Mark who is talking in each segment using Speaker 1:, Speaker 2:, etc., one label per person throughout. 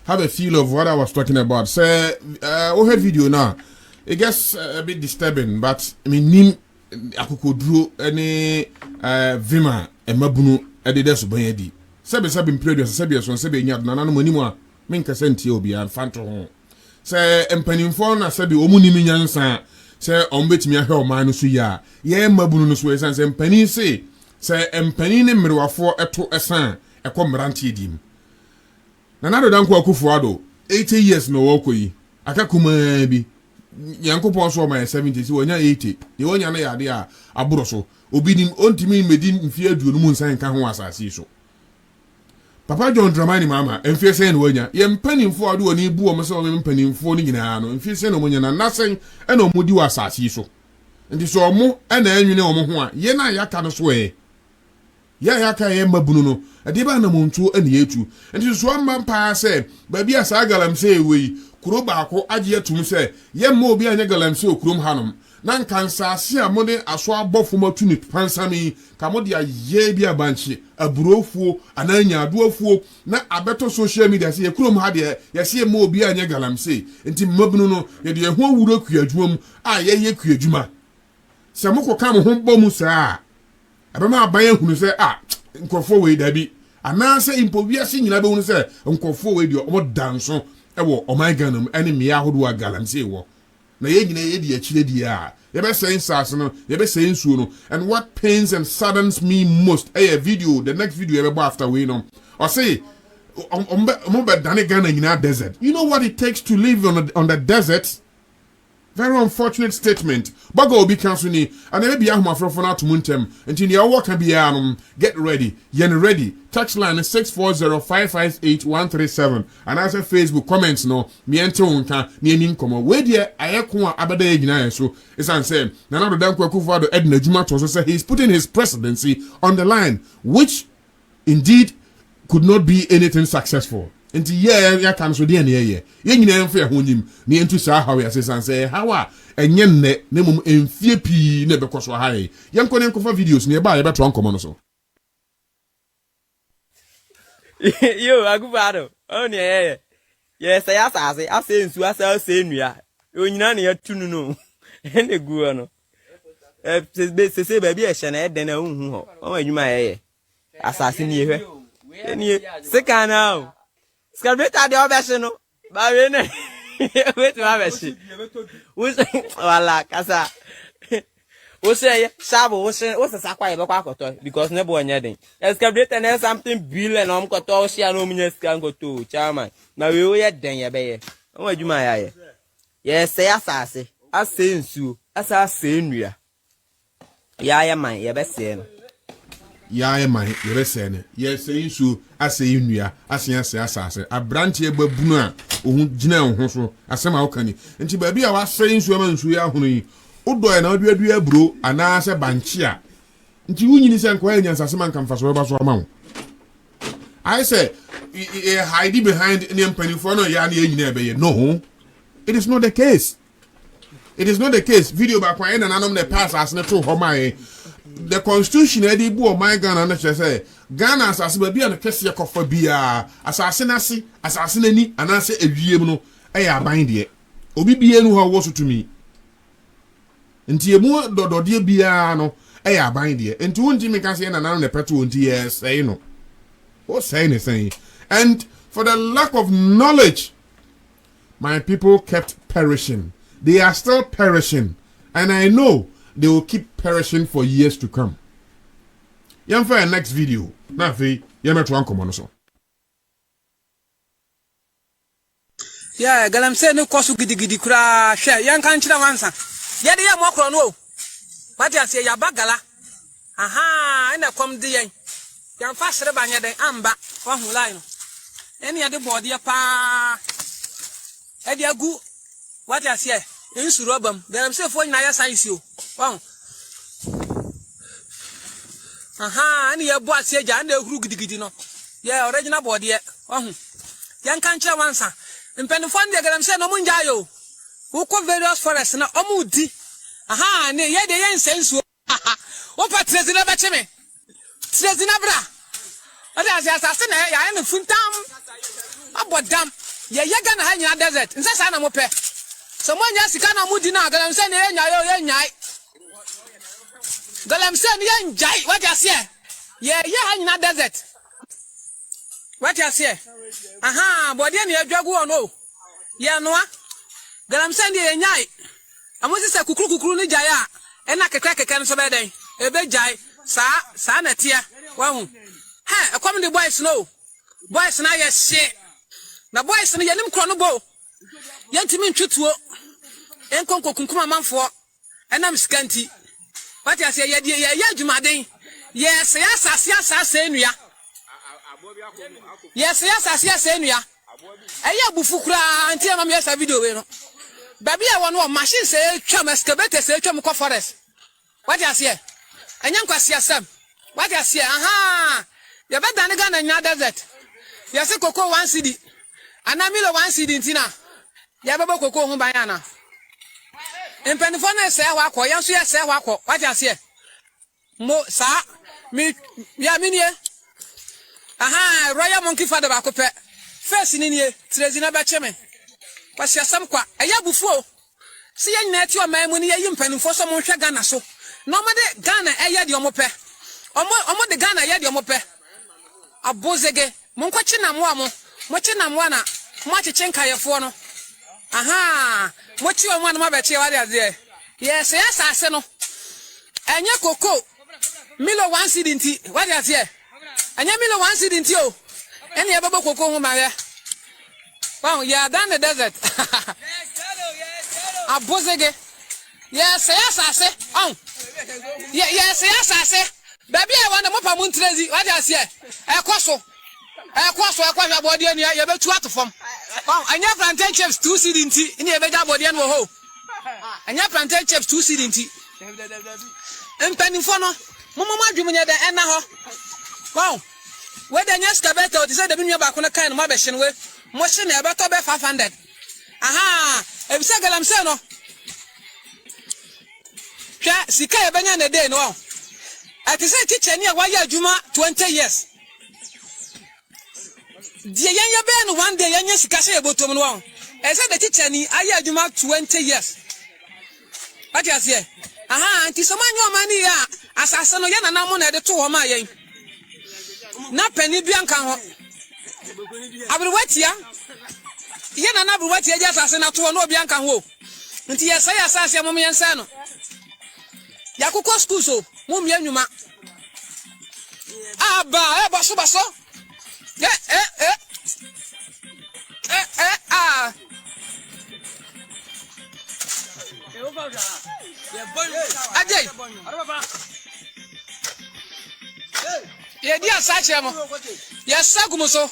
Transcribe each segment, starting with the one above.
Speaker 1: have a feel of what I was talking about. Say, we had video now. It gets a bit disturbing, but I mean, nim akukodro any vima e mabunu e de so banyadi. Sebe imperious sebe so sebe nya na no manimu a menka senti obi an fanto ho. Say empanimfo na sebe omunimi nyansa say ombetimi ahwe o man no so ya. Ye mabunu no so esan say empani say empani ne mmerewafo eto esan ekomrante edim. Na nado danko akufuado 80 years no woko yi. Akakuma bi Yankopon so my 70s wonya 80 de wonya na yade a aburo so obi nim ontimi medin mfie aduonu mu nsan ka ho asase so Papa John Dramani mama mfie sen wonya ye mpanimfo ade woni bu o mse o mpanimfo ni nyina no mfie sen no munya na nasen e na omudi wa asase so ndi so omo e na anwene omo ho a ye na yaka no so ya yaka ye mabunu no ade ba na montu e na yetu ndi so amma pa se ba bia sa galamsey wei kuro baako agye atum se ye ma obi anya galamsey okurom hanom na nkansase a mode aso abofo matuni pansami ka mode aye bi abanchi aburofuo ananya adoafuo na abeto social media se ye kurom ha de ye se ma obi anya galamsey enti mabunu no ye de ho wuro kuadwum a ye kuadwuma se moko ka mo ho bomu saa abema aban ehunu se nkofo we dabi anase impowiase nyina be hunu se nkofo we de omo danso ewo omaganum ene mia hodo a galamsey wo na ye nyina ye di akire di a ye be say sas no ye be say nsuo no. And what pains and saddens me most a video the next video ye be after we no or say ombe dane Ghana nyina desert. You know what it takes to live on the desert? Very unfortunate statement. Boga Wo Bi Ka ni and maybe ahuma frofo na to muntem until your work can be get ready. Yen ready. Touch line 640-558-137 and as a Facebook comments no me ente wonka me ani nkomo we de ayeko a abada ye nyina so is an say na na do danko akufado Edna Juma to say he's putting his presidency on the line, which indeed could not be anything successful. Nti ya kan so de na ye nyina mfa ho nyim ne entu sa hawo ya say hawa enye nne ne mum emfie pi na bekoso ha ye yenko ne nkofa videos ne ba ye beto ankomo no so.
Speaker 2: Yo agubado oni yes I say nsu asa say nua onyina ne yatunu no ene guo no se ba bi e hye na eden na hunhu ho o adwuma ye asase ni ehwe eni sika na Skabeta de obeshe no. Ba we ne. Wait ma beshi. Wala kasa. O say sabo o say sakwa ye bekwa akoto because ne bo anya den. Skabeta na something billion na omkoto o share no munya sika nkoto chairman. Na we o ye den ye be ye. O adwuma ya ye. Ye say asase. Ase nsuo. Asase nnua. Ya ye man ye be se no.
Speaker 1: Ya man ye be se ne. Ye say nsuo ase nnua ase asase abrantie babunu a ohun gina ho so asema okani nti ba bia wa sey nsuo ma nsuo ya hono yi odo na oduadua bro ana se banchi a nti wunyini se nkwa enyansa se man kan faso ba so ma ho I say hide behind any mpanifo no ya na enyina ebe ye no, it is not the case. It is not the case. Video back when na nanom the pass as na to homai the constitution edi bu o my Ghana na say Ghana asase ba bia na kese yakofa bia asase na si asase na ni anase ewiem no ya aban de obi bia nu ho wo so tumi nti emu dodode bia no ya aban de nti wonti me kan say na nanom the petrol nti yes say no o say ne say. And for the lack of knowledge my people kept perishing. They are still perishing, and I know they will keep perishing for years to come. Yam for next video. Na fe yam to ankomo no so.
Speaker 3: Yeah, galamsey no kosu gidi kura hwe yan kan kira wansa. Ye de ye mo kro no o. Mati ase ya bagala. Aha, ina kom de yen. Yan fa sere banye den amba wa hu line no. Eni ya de body ya pa. E de agu what you say? In Surabam, there am say for na ya science you. Wow. Aha, ani ya bo ase ja na ehuru gidigidi no. Yeah, original body e. Wow. Yan kan kira wansa. Mpenifo de garam say no munja yo. Wo ko various forest na omudi. Aha, ne ye de yen sensu. Wo pa trezi na be cheme. Trezi na bra. Ade ase asase na ya ne funtam. Abodam. Ye yaga na hanya desert. Nsa sa na mo pe. So mo nya sika na mudi na galamse ne nya yo ye nyai. Galamse ne ye njai. What you say? Ye hanya desert. What you say? Aha, body ne adwagu ono. Ye noa. Galamse ne ye nyai. Amosi se kukuru ni jai a. Ena kekeke nso be den. Ebe jai. Sa na tie. Wa hu. Hey, come the boys no. Boys na ye shit. Na boys na ye nim kro no bo. Ye ntimi ntwutuo. Enkonko kunkuma manfo. Enam skanti. What you say ye adwumaden. Yes, asase enua. Yes, asase enua. Eye bufu kura anti am yesa video we no. Baby e won machine say twam excavator say twam ko forest. What you say? Enya nkwase asam. What you say? Aha. Ye be dan ga na nya desert. Ye say koko 1 cedi. Anamilo 1 cedi ntina. Ye be koko hu ban ana. Empenifo na say wa akọ, ye so ye say wa akọ. What you say? Mo sa mi ya minie. Aha, royal monkey father ba ko pe. First ni nie, trezi na ba cheme. Kwase asam kwa. Eya bufuo. Si ye nyina ti o man mu ni ye mpanimfo so mo hwe Ghana so. No mo de Ghana eye de omo pe. Omo de Ghana eye de omo pe. Abozege, mo nkwachi na mo amo. Mo chi na mo na mo acheche nkayefo no. Aha, mo chi o mo na ma be chi wa de. Yes, asase no. Enye koko. Milo 1 cedi nti. What you say? Enye milo 1 cedi nti o. Ene ye bebo koko hu ma ye. Wow, yeah, down the desert. Abozege. Yes, asase. Oh. Yes, asase. Baby, I want to mop a trezi. What you say? Ekoso akwa body enu ye be tu atofom. Wow, anya plantain chips 2 cedi nti. Ni ye be ja body enu ho. Anya plantain chips 2 cedi nti. Empanifo no. Momo adwumunye de ena ho. Wow. We de nya excavator they say de binwa ba ko na kan no ma be hye we. Mo hye na e be to be 500. Aha, e bi se galamse no. Twa sika e benya na dey no. Ati say teacher ni e wa ya adwuma 20 years. Die yen ye be no one day yen sika se e botom no. E say the teacher ni aya adwuma 20 years. What you say? Aha, anti so manyo mani ya asase no ye na na mo na de to ho ma yen. Na pani bianka ho. Abruwatia. Ye na na abruwatia je asase na to no bianka ho. Nti ye say asase mo yensa no. Yakukọ school so, mo mi anwuma. Aba, baso. Ajay. Ye dia sache mo. Ye sagumo so.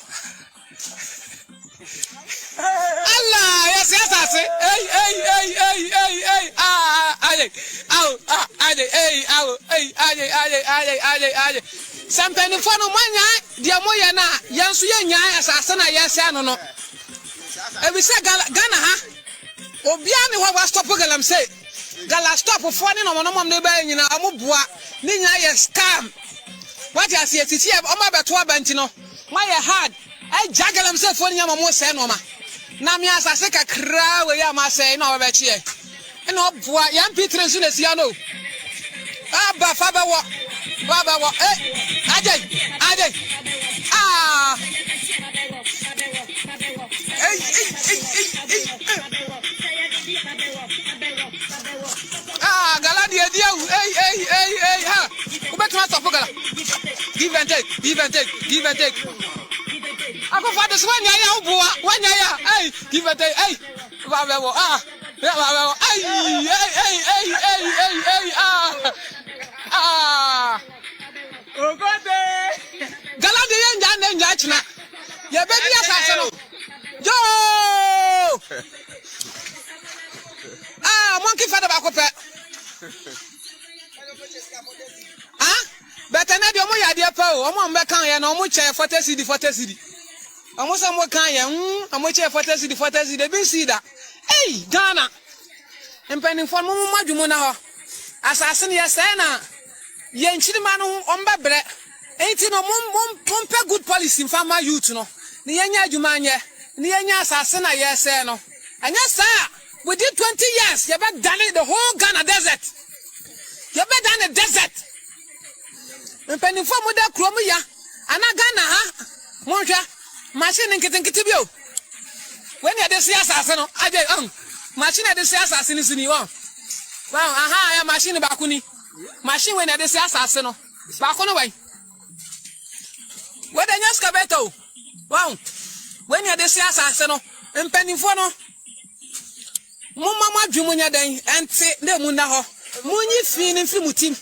Speaker 3: Allah, yes asase. Ay. Sampeni fono manya dia moye na yansu ye nya asase na yesa no no. Ebi se Ghana ha. Obia ni wa stop galamsey. Gala stop for ni no mom de ba nyina amoboa ni nya ye scam. What you see titi e o ma beto abanti no. Ma ye hard. I jagalamsey for ni nya mo se no ma. Na mi asase kakra we ya ma se na we be chi e. Na oboa ya mp3 nso na sia no. Aba fa ba wo. Baba wo ajay. Gala dia ha. Ubetuma stop gala. Give and take. Ako fa this one ya oboa. One ya. Hey, give and take. Hey. Baba wo. Baba wo. Ogode. Gala de nja china. Ye be bi asase no. Yo! Monkey father ba ko pe. Better na de omo ya de pa o. Omo mbe kan ye na omo che 40 cedi. Omo so mo kan ye, omo che 40 cedi de bi si da. Hey, Ghana. Empening for mo madwumo na ho. Asase ne ye say na ye nchirima no omba bre. Enti no mum good policy in farmer youth no. Ni yenya adwuma anye. ni enya asase na yese no anya sa within 20 years you be done the whole Ghana desert you be done the desert mpenifo mu da krom ya ana Ghana ha monhwa machine nkete bio when you dey see asase no aje machine dey see asase ni sini wow aha ya machine ba kuni machine when you dey see asase no ba kono wai we dey excavator wow when you dey see asase no mpenifo no mama dwumunya den ente na mu na ho munyi fi ni mfiri mutim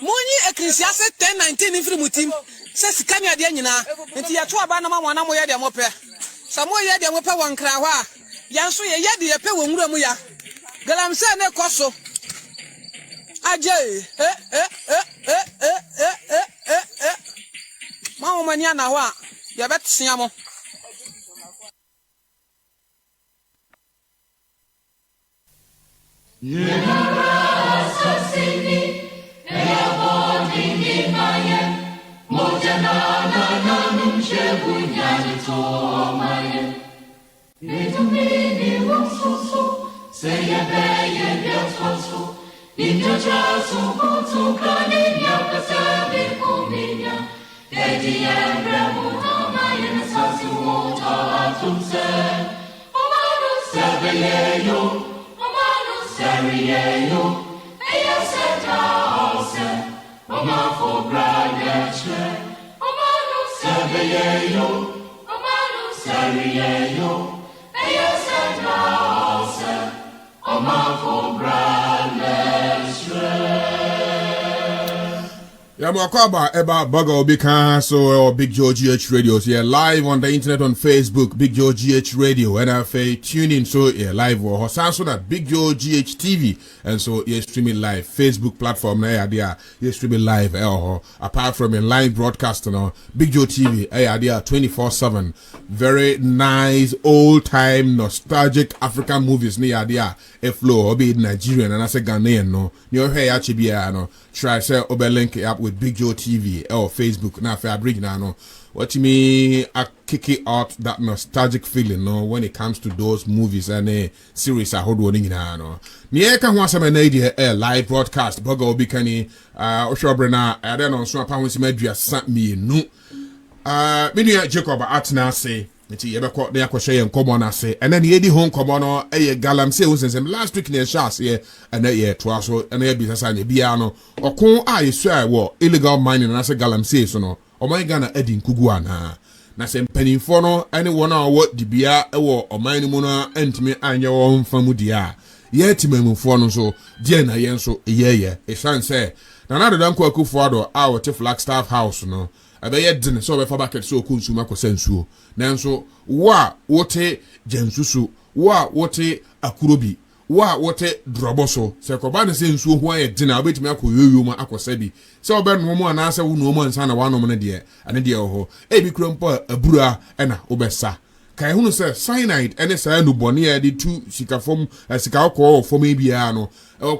Speaker 3: munyi ecclesiastes 10:19 ni mfiri mutim se sika ni ade nyina enti ya to aba na mama na mo ye de mo pe samo ye de mo pe won kra ho a ya nso ye de ye pe won nwura mu ya galamsey na ekoso aje mama mani ana ho a ya betia mo
Speaker 1: Yamakaba eba Boga Wo Bi Ka, so Big Joe GH Radio. So yeah, live on the internet on Facebook, Big Joe GH Radio, and I tune in. So yeah, live or so that Big Joe GH TV, and so yeah, streaming live Facebook platform. Na yeah, streaming live. Apart from a live broadcast, Big Joe TV. Yeah, 24/7. Very nice old time nostalgic African movies. Na yeah, a flow or be Nigerian and I say Ghanaian. No, you hey actually no. Try say link it up with Big Joe TV or Facebook. Now if I bring now, what you mean? I kick it out that nostalgic feeling, no, when it comes to those movies and series. I hold one in now. Niye kan want some idea live broadcast. Boga Wo Bi Ka ni Oshobrena. I don't know. So I want some idea. Sent me no. Me Jacob Atna say. Nti yebekọ na yakọhye yen komo na se ena ne yedi hon komo no galamsey wonsensem last week na shas ye ena ye toa so ena ye bisasa ne bia no okon a yesu a wo illegal mining na se galamsey so no oman Ghana adi nkugu ana na se mpanimfo no ene wona wo dibia wo oman mu no antimi anye wo mfamu dia ye timamufo no so die na yen so ye esanse na na dodan kwa kufuado a wo te Flagstaff House no abeye din so be fa bucket so ko nsuma ko sensuo nanso wa wote jansusu wa wote akurobi wa wote droboso se ko ba ne sensuo ho aye din abetimi akoyoyo ma akosabi se obe no mo ana se wo no mo nsa na wa no mo ne de ane de ho e bi krompo abura na obesa kai hunu se cyanide ene sa no bone ya de tu sikafom sika ko fom bia no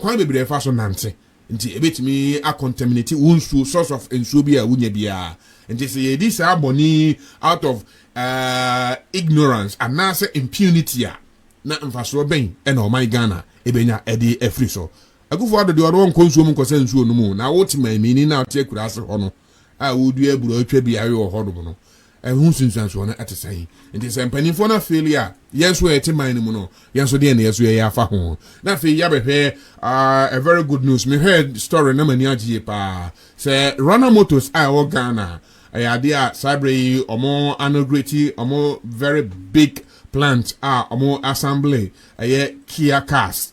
Speaker 1: kwan bebre fa so nante nti ebetimi acontaminate wonsu source of ensuo bia wunya bia nti se ye this aboni out of ignorance and now say impunity na mfaso ben e na oman Ghana ebenya edi efri so agufo ado de won konsuo mu kosa nsuo no mu na wotima mini na ote kura ase ho no a wodu eburo atwa bi awe ho ho no ehun sunsanso na atesai nti se mpanifo na failure yenso etiman mu no yenso de na yeso ye afa ho na fe ya behwe a very good news me heard story na mani agye pa se Rana Motors a wo Ghana ayadea sabre omo inaugurate omo very big plant omo assembly Kia cars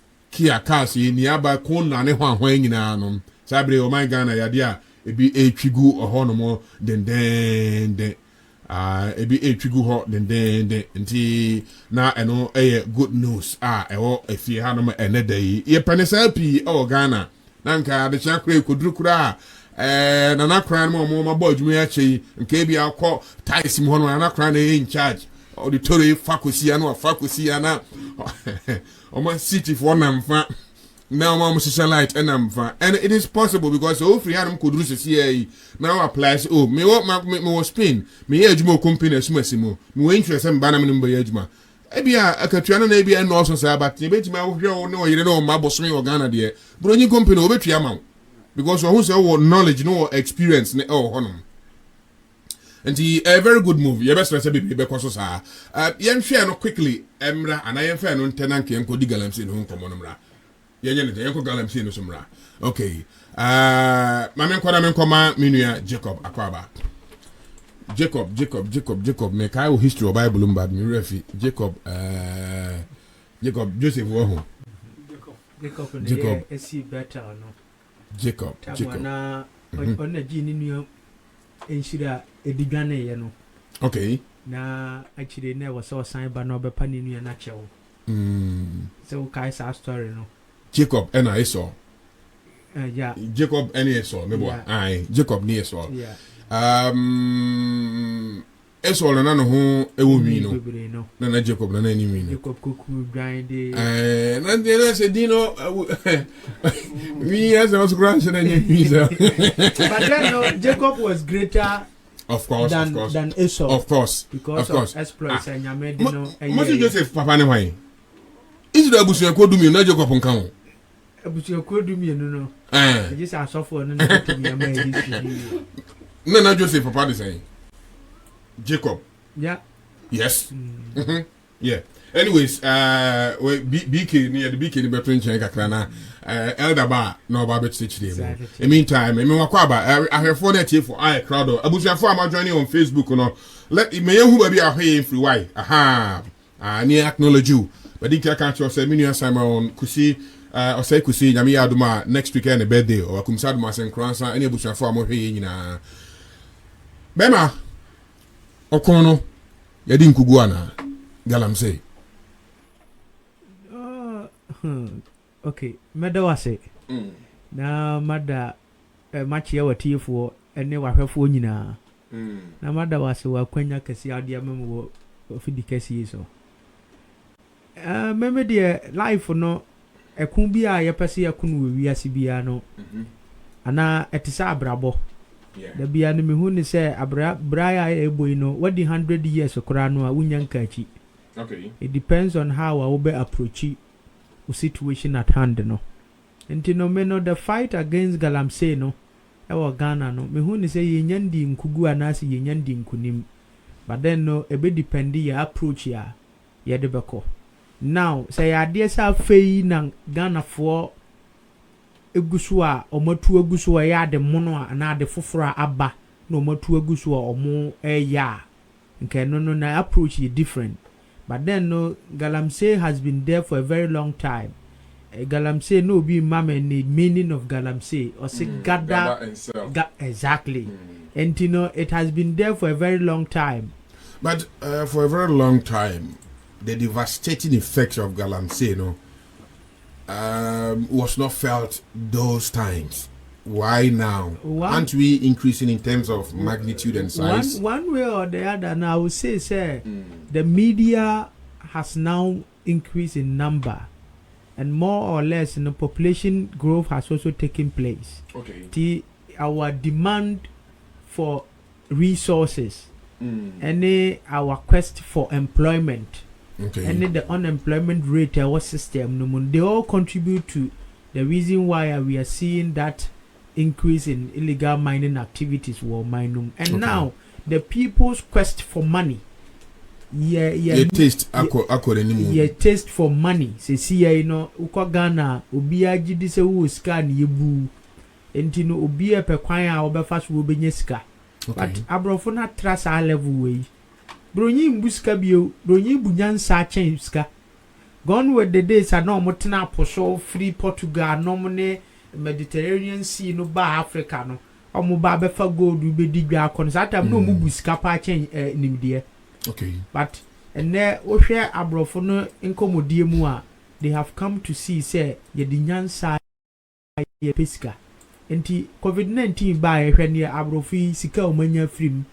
Speaker 1: yi ni aba ko na ne hwan nyina no sabre o my Ghana yadea ebi etwigu oho no mo den ebi etwigu ho den nti na eno good news ewo efie ha no mo enedai ye panesa pi o Ghana na nka de chakra kodurukura na kran mo mabo adwuma ya chei nke bia akọ ties mo no na kran in charge auditory faculty na o man city for na mfa now mom social light and I'm fine. And it is possible because all free adam could use CA now applies. Oh, me what me was Spain. Me age more company as Massimo. Me interest and banam number ejma. Ebia akatuana na ebia no so say but you bet me no you know my boss me Ghana there. But any company obetua am because who say knowledge no experience ne honum. And a very good move. You best say be because so sa. Yen share no quickly emra and I am fair no tenant yen ko di galamsey no komo no mra. Yen yen ko galamsey no so mra. Okay. Mame nkoma minua Jacob Akwaba. Jacob me kai history of Bible mbad me refi Jacob Joseph wo ho. Jacob
Speaker 4: see better no.
Speaker 1: Jacob
Speaker 4: na on na ji ni nua enshira edigane ye no.
Speaker 1: Okay.
Speaker 4: Na actually na was so sign ba no be pa ni nua na chewo. So kai sa story no.
Speaker 1: Jacob and I saw.
Speaker 4: Yeah.
Speaker 1: Jacob and I saw me boy. Aye, Jacob ni saw.
Speaker 4: Yeah.
Speaker 1: Eso na no ho ewumi no. Na Jacob na ni mi no.
Speaker 4: Jacob kuku grind
Speaker 1: na dey say dino we as was grand na ni visa.
Speaker 4: But then no, Jacob was greater
Speaker 1: of course
Speaker 4: than Esau.
Speaker 1: Of course.
Speaker 4: Because of exploits and Yamedi no.
Speaker 1: Must Joseph papa ne why? Is the abusu ko dumi na Jacob nkan ho.
Speaker 4: Abusu ko dumi no. I just asofo no na to me am history.
Speaker 1: No, Joseph papa the same. Jacob.
Speaker 4: Yeah.
Speaker 1: Yes. Yeah. Anyways, BK near the BK in between Kakra na elder bar no Babet stitch them. In meantime, I mean Wakwaba, I have phone at you for I crowd. Abuja for my joining on Facebook no. Let me who be our hey free why. Aha. Near acknowledge you. But I can't say Minia Simon Kusi or say Kusi Yami Aduma next weekend a birthday or Kumsaduma and Kransa any Abuja for my hey na Bema Okono Yadin Kuguana Galamsey.
Speaker 4: Okay, meda wase. Na mada match ya wati for ene wahwefo nyina. Na mada wase wa kwanya kesi ade amemo ofidi kesi so. Meme de life no ekun bi a yepese yakun we wiase bia no. Ana etisa abrabo. Da bia no mehu ni se braya eboy no wadi 100 years okra no a wunya nkachi.
Speaker 1: Okay.
Speaker 4: It depends on how I will be approaching the situation at hand no. And you know me no the fight against Galamsey no ewa Ghana no mehu ni se yenyandi nkugu anasi yenyandi nkunim. But then no ebe dependi ya approach ya debeko. Now say ade sa fei na Ghana for egusu a omatu egusu a ya de mono na de foforo aba na omatu egusu a omo ya nke no na approach is different. But then no Galamsey has been there for a very long time. Galamsey no be mama need meaning of Galamsey or say gather exactly. And you know it has been there for a very long time.
Speaker 1: But for a very long time the devastating effects of Galamsey was not felt those times. Why now? Aren't we increasing in terms of magnitude and size?
Speaker 4: One way or the other, and I would say, the media has now increased in number, and more or less, population growth has also taken place.
Speaker 1: Okay.
Speaker 4: Our demand for resources, and our quest for employment, and the unemployment rate, our system, they all contribute to the reason why we are seeing that increase in illegal mining activities were minum. And now the people's quest for money.
Speaker 1: Taste
Speaker 4: taste for money. See uko Ghana ubia jidi se wo scan yebu. Enti no ubia pe kwan a obefa so obenye sika. But abrofo na trasa level we. Bronyi mbuska bio, bronyi bunyansa chen sika. Gone with the days are no motena poso free Portugal no money Mediterranean Sea no ba Africa no omo ba befa gold be digwa akon that time no mu busika pa chen nimdie.
Speaker 1: Okay.
Speaker 4: But and there ohwe abrofo no inkomodie mu a they have come to see say ye di nyansa ye pesika. Enti COVID-19 ba ehwe ne abrofi sika omanya frim.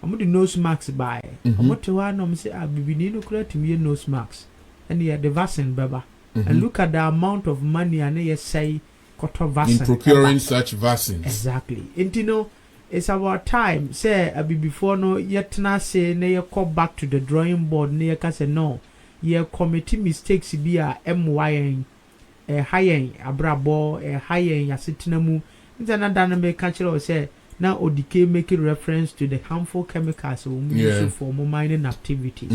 Speaker 4: Omo di nose mask ba. Omo te wa no me say abibini no kura timi nose mask. And yeah, the vaccine baba. and look at the amount of money and you say
Speaker 1: in procuring such vaccines.
Speaker 4: Exactly. And you know, it's about time. Say, before no, yet na say, na call back to the drawing board. Na can say no, ye committee mistakes be a MYN, a high abrabo, a high yasitinamu. It's another make catcher say now ODK making reference to the harmful chemicals used for mining activities.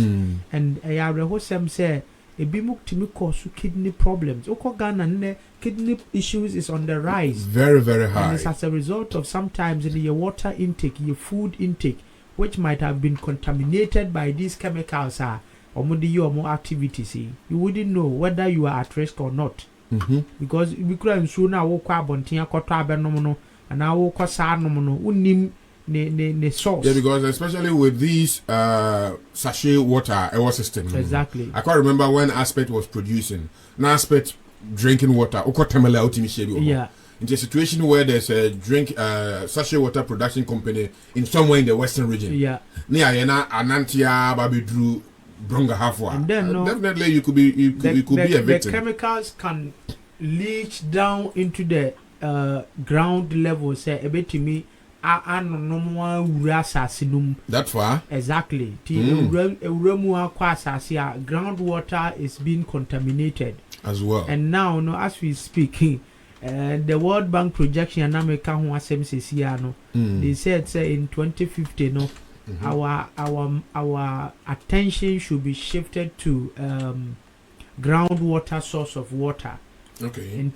Speaker 4: And I have say. Timi cause kidney problems. Ghana kidney issues is on the rise.
Speaker 1: Very, very high.
Speaker 4: And it's as a result of sometimes your water intake, your food intake, which might have been contaminated by these chemicals or more activities. You wouldn't know whether you are at risk or not. Because we could soon now walk up on Tia Cotabe and now walk unim ne source.
Speaker 1: Yeah, because especially with these sachet water system.
Speaker 4: Exactly.
Speaker 1: I can't remember when Aspect was producing. Now Aspect drinking water.
Speaker 4: Yeah.
Speaker 1: In a situation where there's a drink sachet water production company in somewhere in the western region.
Speaker 4: Yeah.
Speaker 1: Near Anantia, Babidru, Bronga Hafwa.
Speaker 4: And then
Speaker 1: definitely you could be be a victim.
Speaker 4: The chemicals can leach down into the ground level. Say a bit to me.
Speaker 1: That far?
Speaker 4: Exactly. Groundwater is being contaminated
Speaker 1: as well.
Speaker 4: And now, no, as we speak, the World Bank projection they said say in 2050, no, our attention should be shifted to groundwater source of water.
Speaker 1: Okay.
Speaker 4: And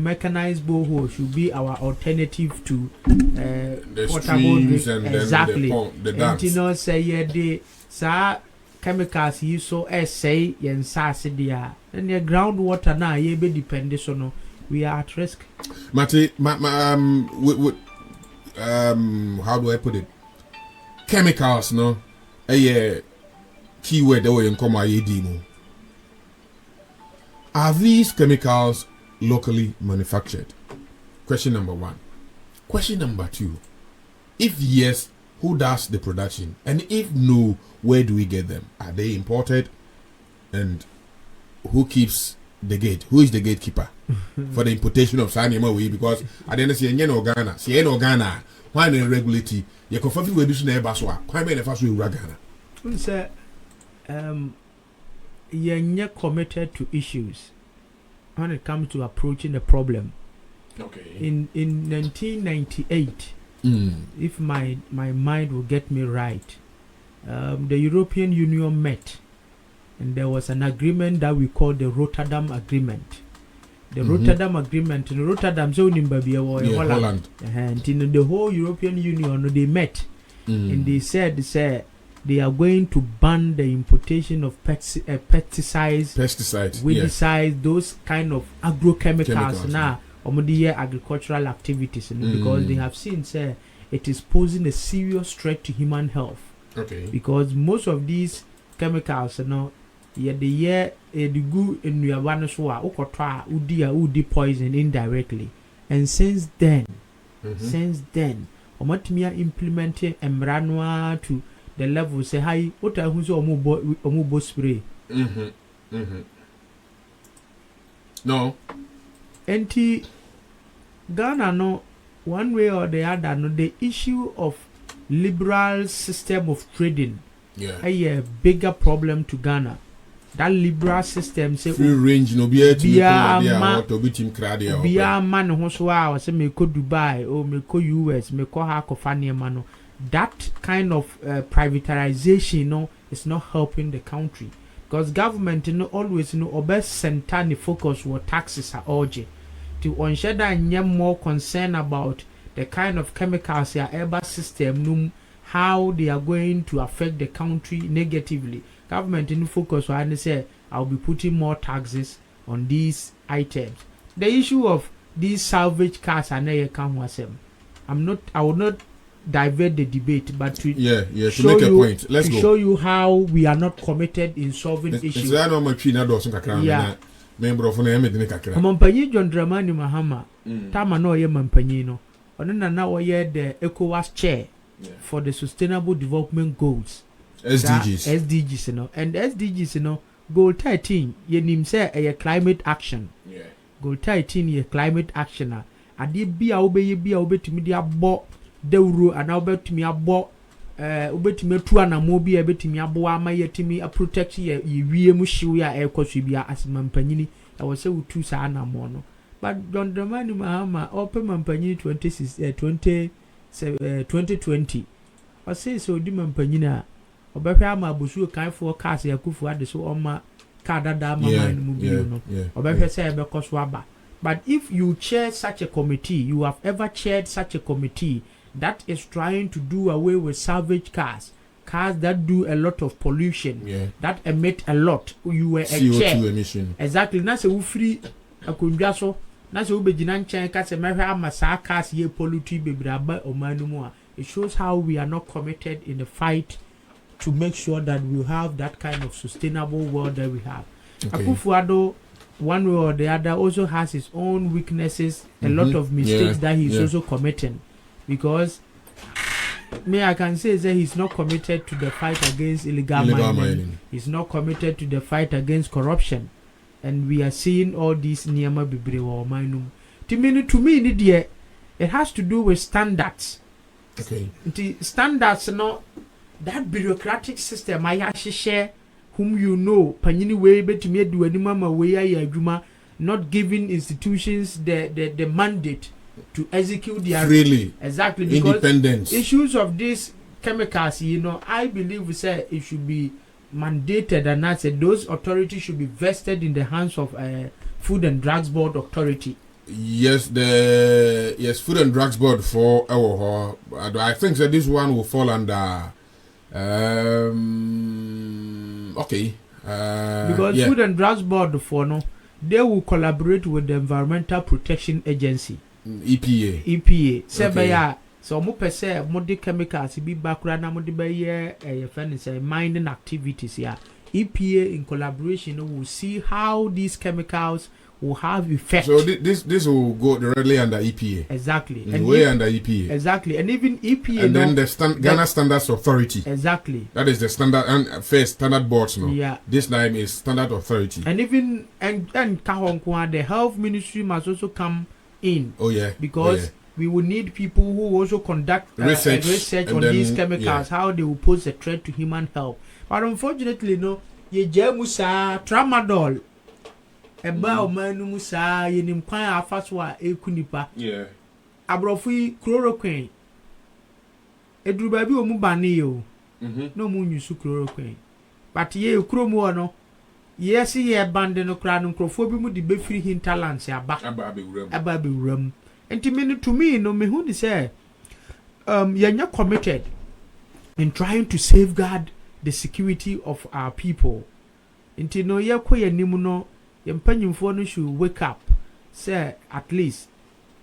Speaker 4: mechanized borehole should be our alternative to
Speaker 1: the streams and
Speaker 4: exactly.
Speaker 1: The dams.
Speaker 4: And say chemicals you so say yen there and the groundwater now ye be dependent on we are at risk.
Speaker 1: Mate, how do I put it? Chemicals, no, a keyword that we come demo. Are these chemicals locally manufactured? Question number 1. Question number 2. If yes, who does the production? And if no, where do we get them? Are they imported? And who keeps the gate? Who is the gatekeeper for the importation of Sanima? Because at the end of the day, Ghana, why no regularity? You can find we do some baswa. Why many of us we Ghana?
Speaker 4: Sir, you're committed to issues when it comes to approaching the problem.
Speaker 1: Okay.
Speaker 4: In 1998, if my mind will get me right, the European Union met, and there was an agreement that we call the Rotterdam Agreement. The Rotterdam Agreement in Rotterdam, so in Holland, and in the whole European Union, they met, and they said, they are going to ban the importation of pesticides, weedicides, those kind of agrochemicals now, agricultural activities, because they have seen, it is posing a serious threat to human health.
Speaker 1: Okay.
Speaker 4: Because most of these chemicals, the good in your one udi poison indirectly, and since then, implementing emranua to the level say hi what I who's omubo spray.
Speaker 1: No.
Speaker 4: Enti Ghana no one way or the other no the issue of liberal system of trading a bigger problem to Ghana. That liberal system say
Speaker 1: free range no be
Speaker 4: man who so say me go Dubai or me go US me go Hakofania mano. That kind of privatization is not helping the country, because government always best center focus where taxes are urgent to ensure that more concern about the kind of chemicals ever system how they are going to affect the country negatively. Government focus on say I'll be putting more taxes on these items. The issue of these salvage cars I will not divert the debate, but to
Speaker 1: make a point. Let's go.
Speaker 4: Show you how we are not committed in solving issues. Mampanyi John Dramani Mahama, Tama no ye mampanyi no. Onena na oye the ECOWAS chair for the Sustainable Development Goals.
Speaker 1: SDGs.
Speaker 4: SDGs, and SDGs, goal 13 yenim say a climate action.
Speaker 1: Yeah.
Speaker 4: Goal 13 ye climate action a ade bia obeye bia obetimi de abo dawuro ana obetimi abo obetimi atu anamo bia obetimi abo ama yetimi a protect ye wiem hyew ya ekoso bia asemampanyini e wo se utu sa anamo no. But John Dramani Mahama open mampanyini 2020 o say so di mampanyina obehwa ama abusu kan for cars yakufu ade so oma car dada mama mu bio no obehwa say be koso aba. But if you chair such a committee, you have ever chaired such a committee that is trying to do away with salvage cars that do a lot of pollution, that emit a lot, you were
Speaker 1: CO2
Speaker 4: a chair.
Speaker 1: emission.
Speaker 4: Exactly. Na se free akundwa so, na se ubegina nchen ka se mehwe ama sa cars ye pollute bebraba omanu mu a. It shows how we are not committed in the fight to make sure that we have that kind of sustainable world that we have. Akufo-Addo, one way or the other, also has his own weaknesses, a lot of mistakes that he's also committing. Because I can say that he's not committed to the fight against illegal mining. He's not committed to the fight against corruption. And we are seeing all these niyama bibire wa mainum. To me, it has to do with standards.
Speaker 1: Okay.
Speaker 4: The standards, no, that bureaucratic system, I share whom you know, panyini way betumi adu anima ma way ya adwuma, not giving institutions the mandate to execute their
Speaker 1: freely.
Speaker 4: Exactly, because
Speaker 1: independence.
Speaker 4: Issues of these chemicals, I believe we say it should be mandated, and I said those authorities should be vested in the hands of Food and Drugs Board authority.
Speaker 1: Yes, Food and Drugs Board for I think that this one will fall under okay.
Speaker 4: Because Food and Drugs Board they will collaborate with the Environmental Protection Agency. EPA. So mo pese mo de chemicals be background na mo de be mining activities EPA in collaboration will see how these chemicals will have effect.
Speaker 1: So this will go directly under EPA.
Speaker 4: Exactly.
Speaker 1: And way under EPA.
Speaker 4: Exactly. And even EPA.
Speaker 1: And then the Ghana Standards Authority.
Speaker 4: Exactly.
Speaker 1: That is the standard and first standard boards now.
Speaker 4: Yeah.
Speaker 1: This time is Standard Authority.
Speaker 4: And even and the Health Ministry must also come in.
Speaker 1: Oh yeah.
Speaker 4: Because we will need people who also conduct research on these chemicals, how they will pose a threat to human health. But unfortunately, ye jemusa tramadol. Eba omanu musa yenim kwan afaswa ekunipa.
Speaker 1: Yeah.
Speaker 4: Abrofi chloroquine. Edru ba bi omu bane yo. No mu nyusu chloroquine. But ye ukromu no. Yes ye bande no kra no nkrofo bi mu di befiri hinterlands aba. Aba be wuram. Enti to me no me hu ni say yenya committed in trying to safeguard the security of our people. Enti no ye ko yanim no yempanyimfo no should wake up, say at least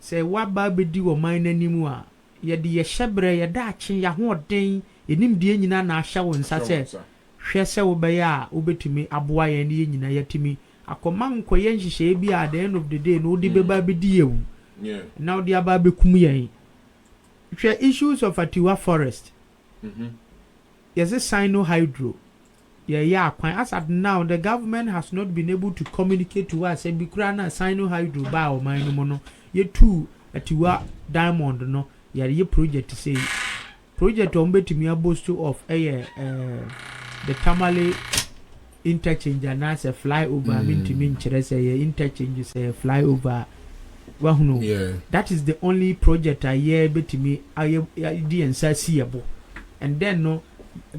Speaker 4: say waba bedi wo man nanimu a ye de ye hyebre ye da ache ya hoden enim de nyina na ahya wo nsa say hwe se wo be ya obetumi aboa ye ne nyina yatimi akoma nkoye nhihye bi at the end of the day no de beba bedi yewu. Now the aba be kum ye hwe issues of Atiwa forest. Yes, a Sino-Hydro. Yeah, as at now, the government has not been able to communicate to us. And Bikrana Sino-Hydro ba o mine mono. Ye too Atiwa diamond no. Ye project to say project ombe to me boast of the Tamale interchange and as a flyover. I mean to mean say interchange is a flyover. Well, no, that is the only project I hear to me. I didn't see and then no.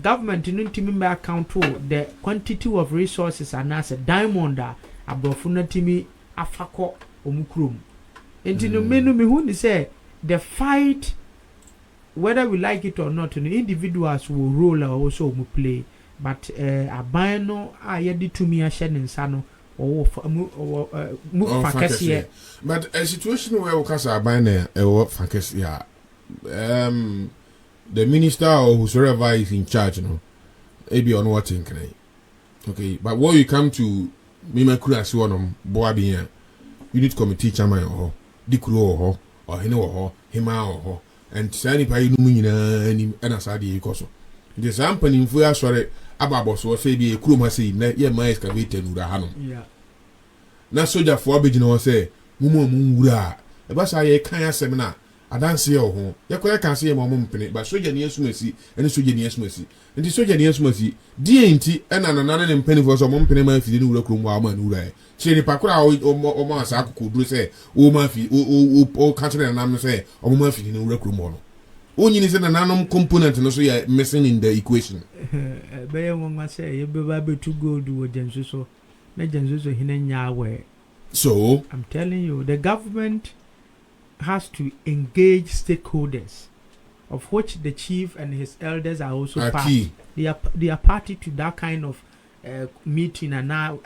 Speaker 4: Government in Timimba account to the quantity of resources and as a diamond abrofuna timi afako omukrum. Enti no menu me hu ni say the fight, whether we like it or not, individuals will role also play, but abano yedi tumi ahye ne nsa no move fakese.
Speaker 1: But a situation where ukasa abane fakese the minister or whoever is in charge, maybe on what thing. Okay, but when you come to Mimakura Suonum, Boabia, you need committee chairman or Dikro or Hima and Sani Painumina and Asadi Koso. The Zampani, if we are sorry, ababo so say bi ekuro ma say na ye ma excavator nura ha no
Speaker 4: yeah
Speaker 1: na soldier for abegina wo say mumu wura e ba sa ye kan asem na adanse ye ho ye ko ye kan say ye mo mpene ba soldier ne asumasi ene soldier ne asumasi nti soldier ne asumasi die nti ena nanane ne mpene fo so mo mpene ma fidi ne wura krom wa ma nura e chiri pakura o ma sa akoko duro say o ma fi o kan chire na nam say o ma fidi ne wura krom no onyini say na nanom component no so ye missing in the equation
Speaker 4: be ye won say ye be ba betu gold wo jenso so na jenso so hinanya we.
Speaker 1: So
Speaker 4: I'm telling you, the government has to engage stakeholders, of which the chief and his elders are also party. They are party to that kind of meeting. And now,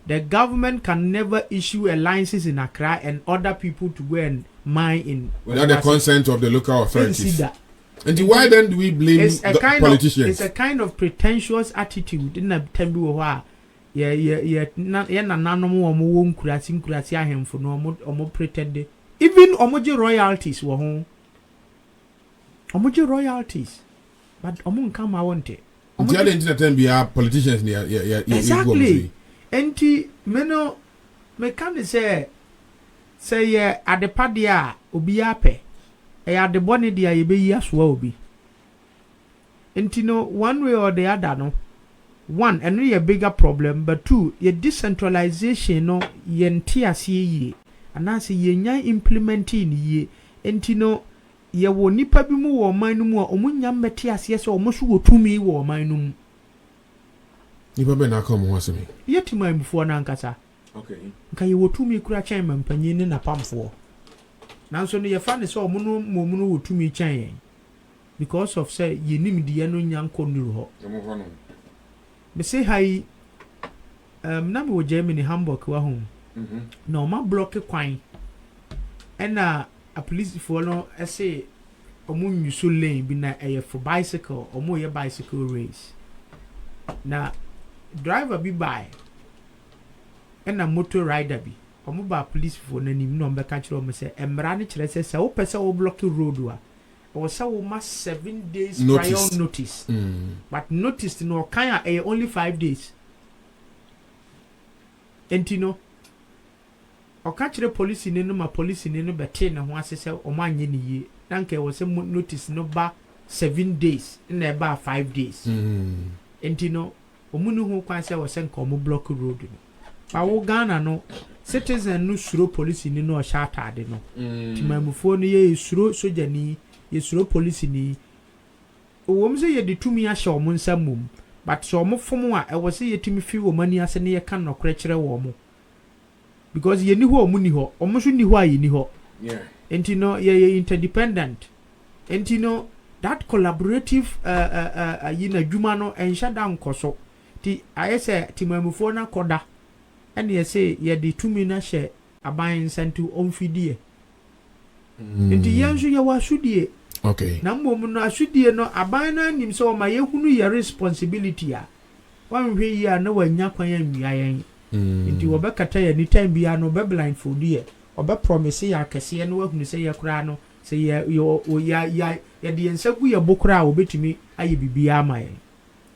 Speaker 4: the government can never issue a license in Accra and order people to go and mine in
Speaker 1: without the consent of the local authorities. And why then do we blame politicians?
Speaker 4: It's a kind of pretentious attitude in a temple. Yeah, nananom omo wo nkurasi ahemfo no omo pretend even omoje royalties wo ho omoje royalties but omo nka ma wonte
Speaker 1: omo dey in time be politicians yeah
Speaker 4: exactly enti meno me kan say yeah adepa de a obi ape e adebone de a ye be yi aso obi enti no one way or the other no. One, and really a bigger problem, but two, your decentralization no yentias ye, and as ye nya implementing ye, and no ye wo nipa bi mu wo man no mu omunya metias yes o musu wo tumi wo man no mu.
Speaker 1: Nipa be na come ho asemi.
Speaker 4: Yeti man before na nkasa.
Speaker 1: Okay.
Speaker 4: Nka ye wo tumi kura chan mampanyi ne na pamfo. Nanso no ye fa ne so omuno momuno wo tumi chan yen. Because of say ye nim de no nyanko nuru ho. Me say hi na me wo Germany Hamburg wa home. No ma block kwan. And a police for no say omu yusu lane bi na for bicycle omu ye bicycle race. Na driver bi by and a motor rider bi omu ba police for na nim no be catch omu say emra ne kire say wo pese wo block road wa or say we must 7 days prior notice. But notice no kind only 5 days. And you know, or catch the police in no police in no bete na ho ase say o man ye ni ye. Nanke was say notice no ba 7 days in about 5 days. And you know, omunu ho kwan say was say nko block road no. Ba wo Ghana no citizen no suro police in no shata de no. Timamufo no ye suro soja ni yesuro police ni owom se ye de tumi ahye omo nsamum but so omo fomo a e wo se yetumi fi wo mani ase ne ye kan no krekere wo mo because ye ni ho omo ni ho omo so ni ho a ye ni ho enti no ye interdependent enti no that collaborative yina dwuma no enhya da nkoso ti ayese timamufo na koda ene ye se ye de tumi na hye aban nsantu omfidie enti yanso ye wa sudie.
Speaker 1: Okay.
Speaker 4: Na mom no asudie no aban na nim so ma yehunu ye responsibility a wan hwe yi a na wanya kwan anwia yen nti wo be kata ya ni time bia no be blindfold ye obe promise ya kese no wahunu se ye kura no se ye ya de ensagu ye bokura a obetimi aye bibia amaye.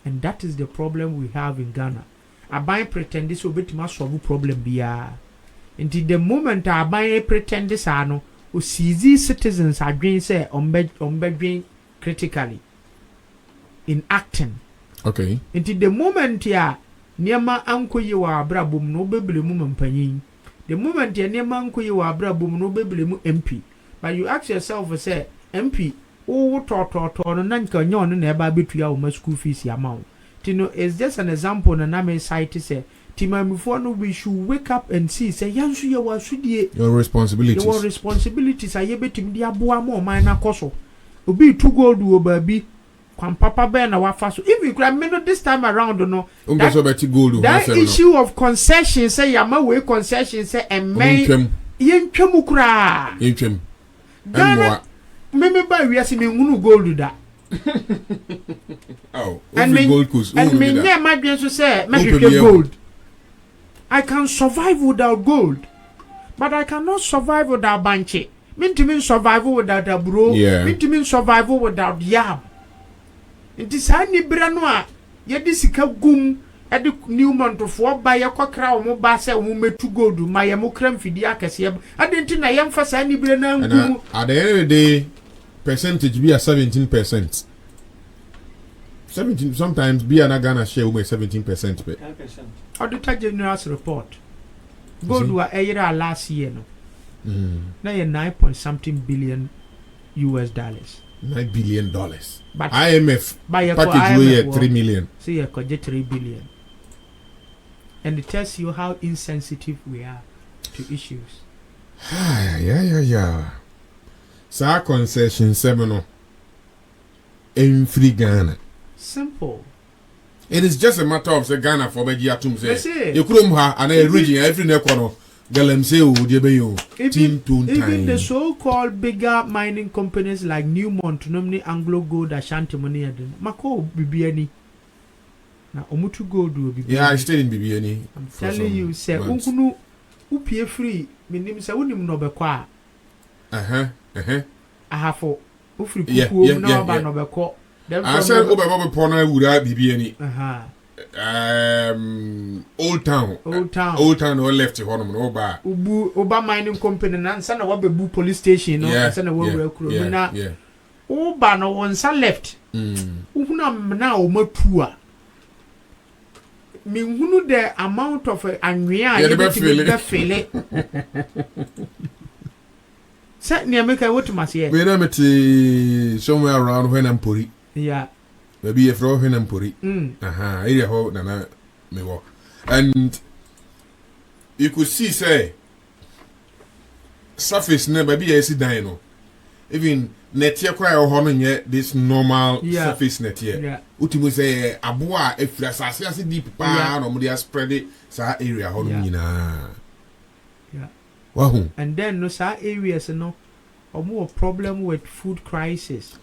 Speaker 4: And that is the problem we have in Ghana. Aban pretend so obetimi solve problem bia nti the moment aban pretend this no o seize citizens adwen say ombedwen critically in acting.
Speaker 1: Okay.
Speaker 4: Into the moment ya niema ankoye wa abrabom no bebele mu mampanyin. The moment ya niema ankoye wa abrabom no bebele mu MP. But you ask yourself say MP wo to no nanka nyo no na eba betua wo school fees amount. Tino is just an example na me cite say Timamifo no we should wake up and see say yansu ye wa sudie
Speaker 1: your responsibilities.
Speaker 4: Your responsibilities are ye betim dia boa mo man na koso. Obi 2 gold wo baby kwan papa be na wafa so. If you can me no this time around no that issue of concession say yama we concession say emen yentwem kura
Speaker 1: yentwem
Speaker 4: Ghana me ba wiase me ngunu gold da.
Speaker 1: Oh,
Speaker 4: and me
Speaker 1: gold coast.
Speaker 4: And me near my dream so say me gold. I can survive without gold, but I cannot survive without banche. Mean to mean survival without a bro. Mean to mean survival without yam. Nti saa nibra no a ye di sika gum e de new month fo ba ye kokra o mo ba se o mo metu gold ma ye mo kram fidi akese ade nti na ye mfa saa nibra na ngum
Speaker 1: at the end of the day percentage be a 17%. 17 sometimes be an Ghana share over 17%. 10%.
Speaker 4: Auditor General's report. Gold were a last year no. Now you're 9.something billion US dollars.
Speaker 1: $9 billion.
Speaker 4: But
Speaker 1: IMF package
Speaker 4: IMF
Speaker 1: 3 million.
Speaker 4: So you could get 3 billion. And it tells you how insensitive we are to issues.
Speaker 1: Yeah. Sa concession seminar in free Ghana.
Speaker 4: Simple.
Speaker 1: It is just a matter of say Ghana for Beji Atum say.
Speaker 4: You
Speaker 1: couldn't have an region every nekono. GALAMSEY
Speaker 4: even the so-called bigger mining companies like Newmont, normally Anglo Gold, Ashanti Money, Mako Bibiani. Now, Omutu Gold will be.
Speaker 1: Yeah, I stayed in Bibiani.
Speaker 4: I'm telling you, say, Unkunu, Upie free, meaning say, Unim no bequa. I have for Ufri Kuku, no about no bequa.
Speaker 1: I said, Oba Pona would have Bibiani. Old town or left home no ba
Speaker 4: Oba mining company na nsa na wabebu police station no nsa na wawura kuro na Oba no onsa left uhuna na o matu a me hunu the amount of anwea you be feel set near make what must here
Speaker 1: we na meti somewhere around when I'm pori maybe if row when I'm pori area ho na me wo and you could see say surface na baby e si dan no even net here cry ho no nye this normal surface net here ultimo say aboa efira asase deep pa no mo dey spread sa area ho no nyina
Speaker 4: and then no sa areas no omo problem with food crisis.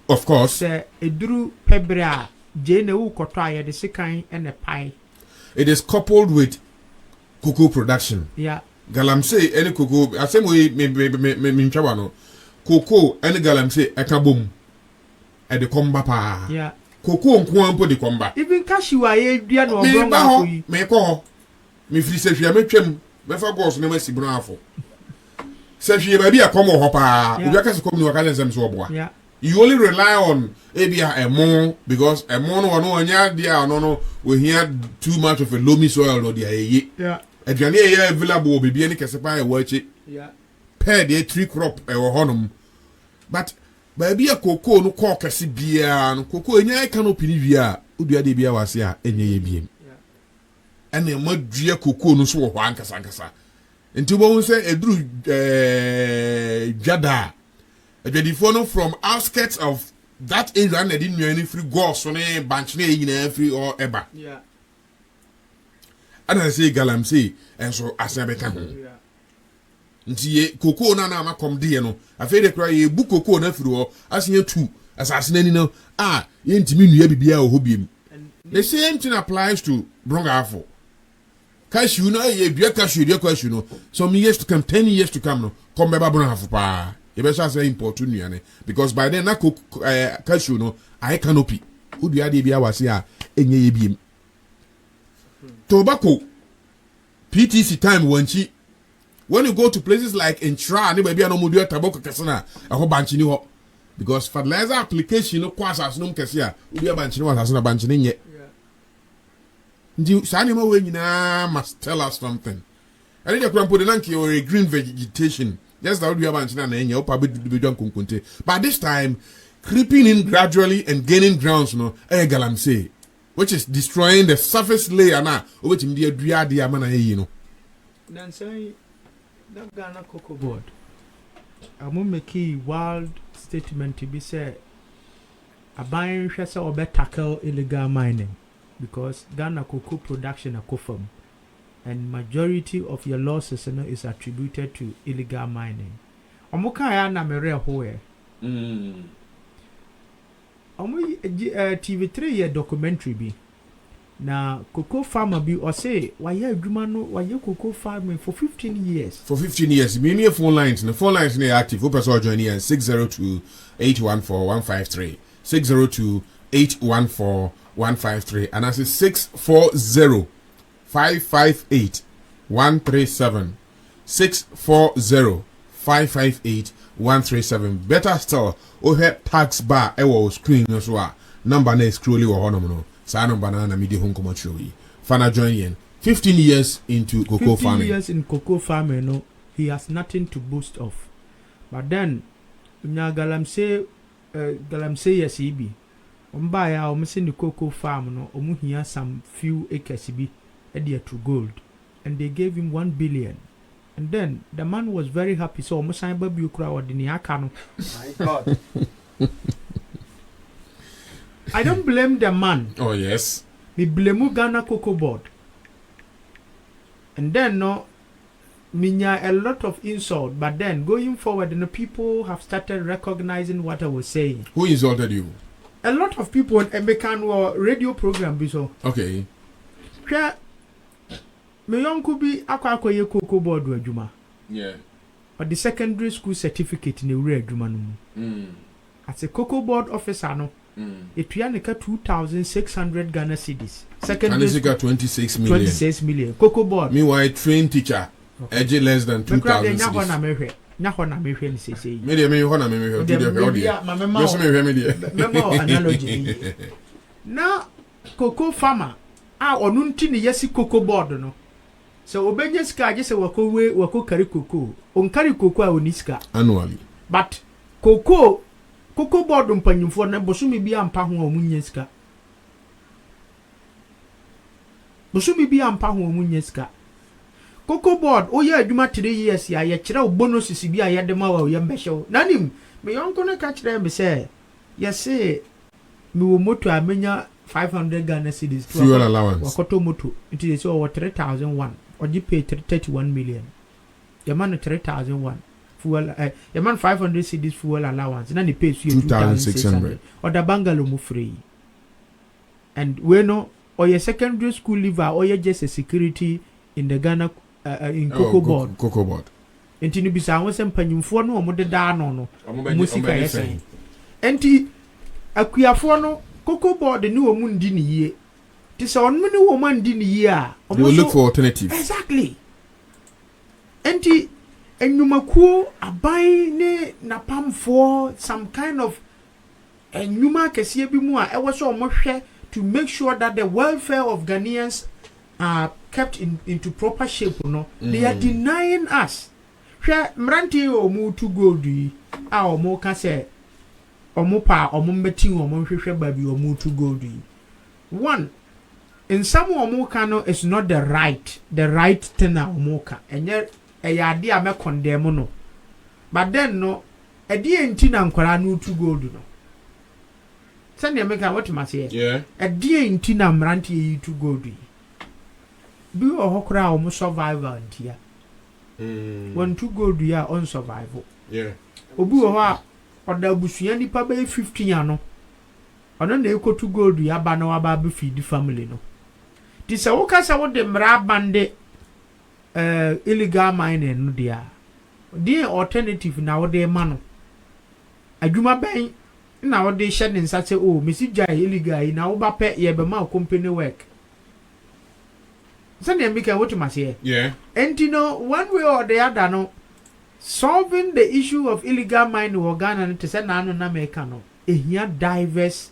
Speaker 1: Of course.
Speaker 4: Say eduru pebra jene wu koto aye de sekan and a pie.
Speaker 1: It is coupled with cocoa production. GALAMSEY any cocoa asem we me ntwa no. Cocoa any GALAMSEY eka bom. E de komba pa. Cocoa nko ampo de komba.
Speaker 4: Even cashew aye dua no obronga ko yi.
Speaker 1: Me ko. Me firi se hwia metwam. Me fa gos na masi bro afo. Se hwia ba bia komo ho pa. Obi aka se komo ni waka nsem so oboa. You only rely on maybe a mon because a mon no dia no we hear too much of a loamy soil no dia ye. Aduane ye available be bia ni kese pa e wachi. Pair the tree crop e wo honum. But baby a cocoa no call kese bia no cocoa enya canopy ni bia odua de bia wase a enye ye biem. And e madua cocoa no so wo hwan kasa. Nti bo say eduru jada follow from outskirts of that area and they didn't know any free goals on a bunch in free or ever. And I say GALAMSEY and so as I become. Nti cocoa na ma come there no. I feel the cry ye book cocoa na free as you two assassin no ye ntimi nua bibia o hobiem. The same thing applies to Brongafo. Cashew no ye dua cashew no. Some years to come 10 years to come no. Come beba Brongafo pa. You better say important because by then na cashew no I canopy. Who do you idea was here enye yebiem. Tobacco PTC time when you go to places like Intra and baby no mudu tobacco kesana a ho banchi ni ho because fertilizer application no kwasa no kese a ubi banchi ni wasa na banchi ni nye. Ndi sa anima we nyina must tell us something. And the kwampo de nanke or a green vegetation. Yes, that would be a but this time, creeping in gradually and gaining grounds, no, GALAMSEY, which is destroying the surface layer now, over to the Diamana, you know.
Speaker 4: Then say, that Ghana Cocoa Board. I will make a wild statement to be said. A buying shall or better tackle illegal mining because Ghana cocoa production are confirmed. And majority of your losses is attributed to illegal mining. Omuka ya na mere hoye. TV3 ye documentary bi. Na cocoa farmer bi or say waye adwuma no waye cocoa farming for 15 years.
Speaker 1: For 15 years. Me phone lines na active. Who person join here 602-814-153. 602 137 and I say 640 558 137 640 558 137. Better still, have tax bar ewo screen as well. Number na scrolly or honomo. Sa number na midi home come show yi. Fana join yen. 15 years into cocoa farming.
Speaker 4: 15 years in cocoa farming, no, he has nothing to boast of. But then, galamsey yes he be. Umbaya the cocoa farm no here some few acres be to gold, and they gave him 1 billion. And then the man was very happy. So almost baby crowd in My God. I don't blame the man.
Speaker 1: Oh yes.
Speaker 4: Me blame Ghana Cocoa Board. And then no, minya a lot of insult. But then going forward, the people have started recognizing what I was saying.
Speaker 1: Who insulted you?
Speaker 4: A lot of people on Emeka radio program. So
Speaker 1: okay.
Speaker 4: Me young could be akwa Cocoa Board Juma.
Speaker 1: Yeah.
Speaker 4: But the secondary school certificate in the real Juma. As a Cocoa Board officer, no. It got 2,600 Ghana cedis. Secondary school
Speaker 1: 26 million.
Speaker 4: 26 million. Cocoa Board.
Speaker 1: Meanwhile, trained teacher, edge less than 2,000 cedis.
Speaker 4: Analogy. Now, cocoa farmer, onunti ni yesi Cocoa Board no. So obenye ska just wako carry cocoa. On carry cocoa oniska
Speaker 1: annually.
Speaker 4: But Cocoa Board mpanyimfo na bosumi bia ampa ho omunye sika. Bosumi bia ampa ho omunye sika. Cocoa Board oye adwuma 3 years ya ye kire bonuses bia ye de ma wa ye mbehyew. Nanim me yonko na ka kire me say yesi me wo moto amenya 500 Ghana cedis
Speaker 1: fuel allowance.
Speaker 4: Wakoto moto it is over 3,001 or you pay 31 million. Your man 3,001 fuel your man 500 cedis fuel allowance and then he pays you 2,600 or the bungalow mu free. And we know or your secondary school leaver or you just a security in the Ghana in Cocoa Board.
Speaker 1: Cocoa Board.
Speaker 4: Enti bisa won sem panyimfo no mo de da no no. Musika yesen. Enti akuafo no Cocoa Board ni wo mu ndi ni yie. Ti se on mu ni wo man ndi ni yie a.
Speaker 1: They will look for alternatives.
Speaker 4: Exactly. Enti enyumakuo abai ne napamfo some kind of enyuma kese bi mu a e wo so mo hwɛ to make sure that the welfare of Ghanaians are kept into proper shape no. They are denying us. Hwɛ mranti omu to gold yi a omu ka se omu pa omu mbeti omu hwehwe baby omu to gold yi. One, in some omu ka no is not the right thing omu ka. Enye ade a me condemn no. But then no ade enti na nkwara no to gold no. Send you make what must say.
Speaker 1: Yeah.
Speaker 4: Ade enti na mranti yi to gold yi. Bi ohokra omu survival ntia. When to go do ya on survival.
Speaker 1: Yeah.
Speaker 4: Obi wo ha oda busua nipa be 15 ano. Ono na eko to go do ya ba na wa ba be feed family no. Ti se wo ka se wo de mra bande illegal mining no dia. The alternative na wo de ma no. Adwuma ben na wo de hye ne nsa se o mesi jai illegal na wo ba pe ye be ma company work. Send them what you must hear.
Speaker 1: Yeah. And
Speaker 4: you know, one way or the other, no, solving the issue of illegal mining or Ghana to send an American, here diverse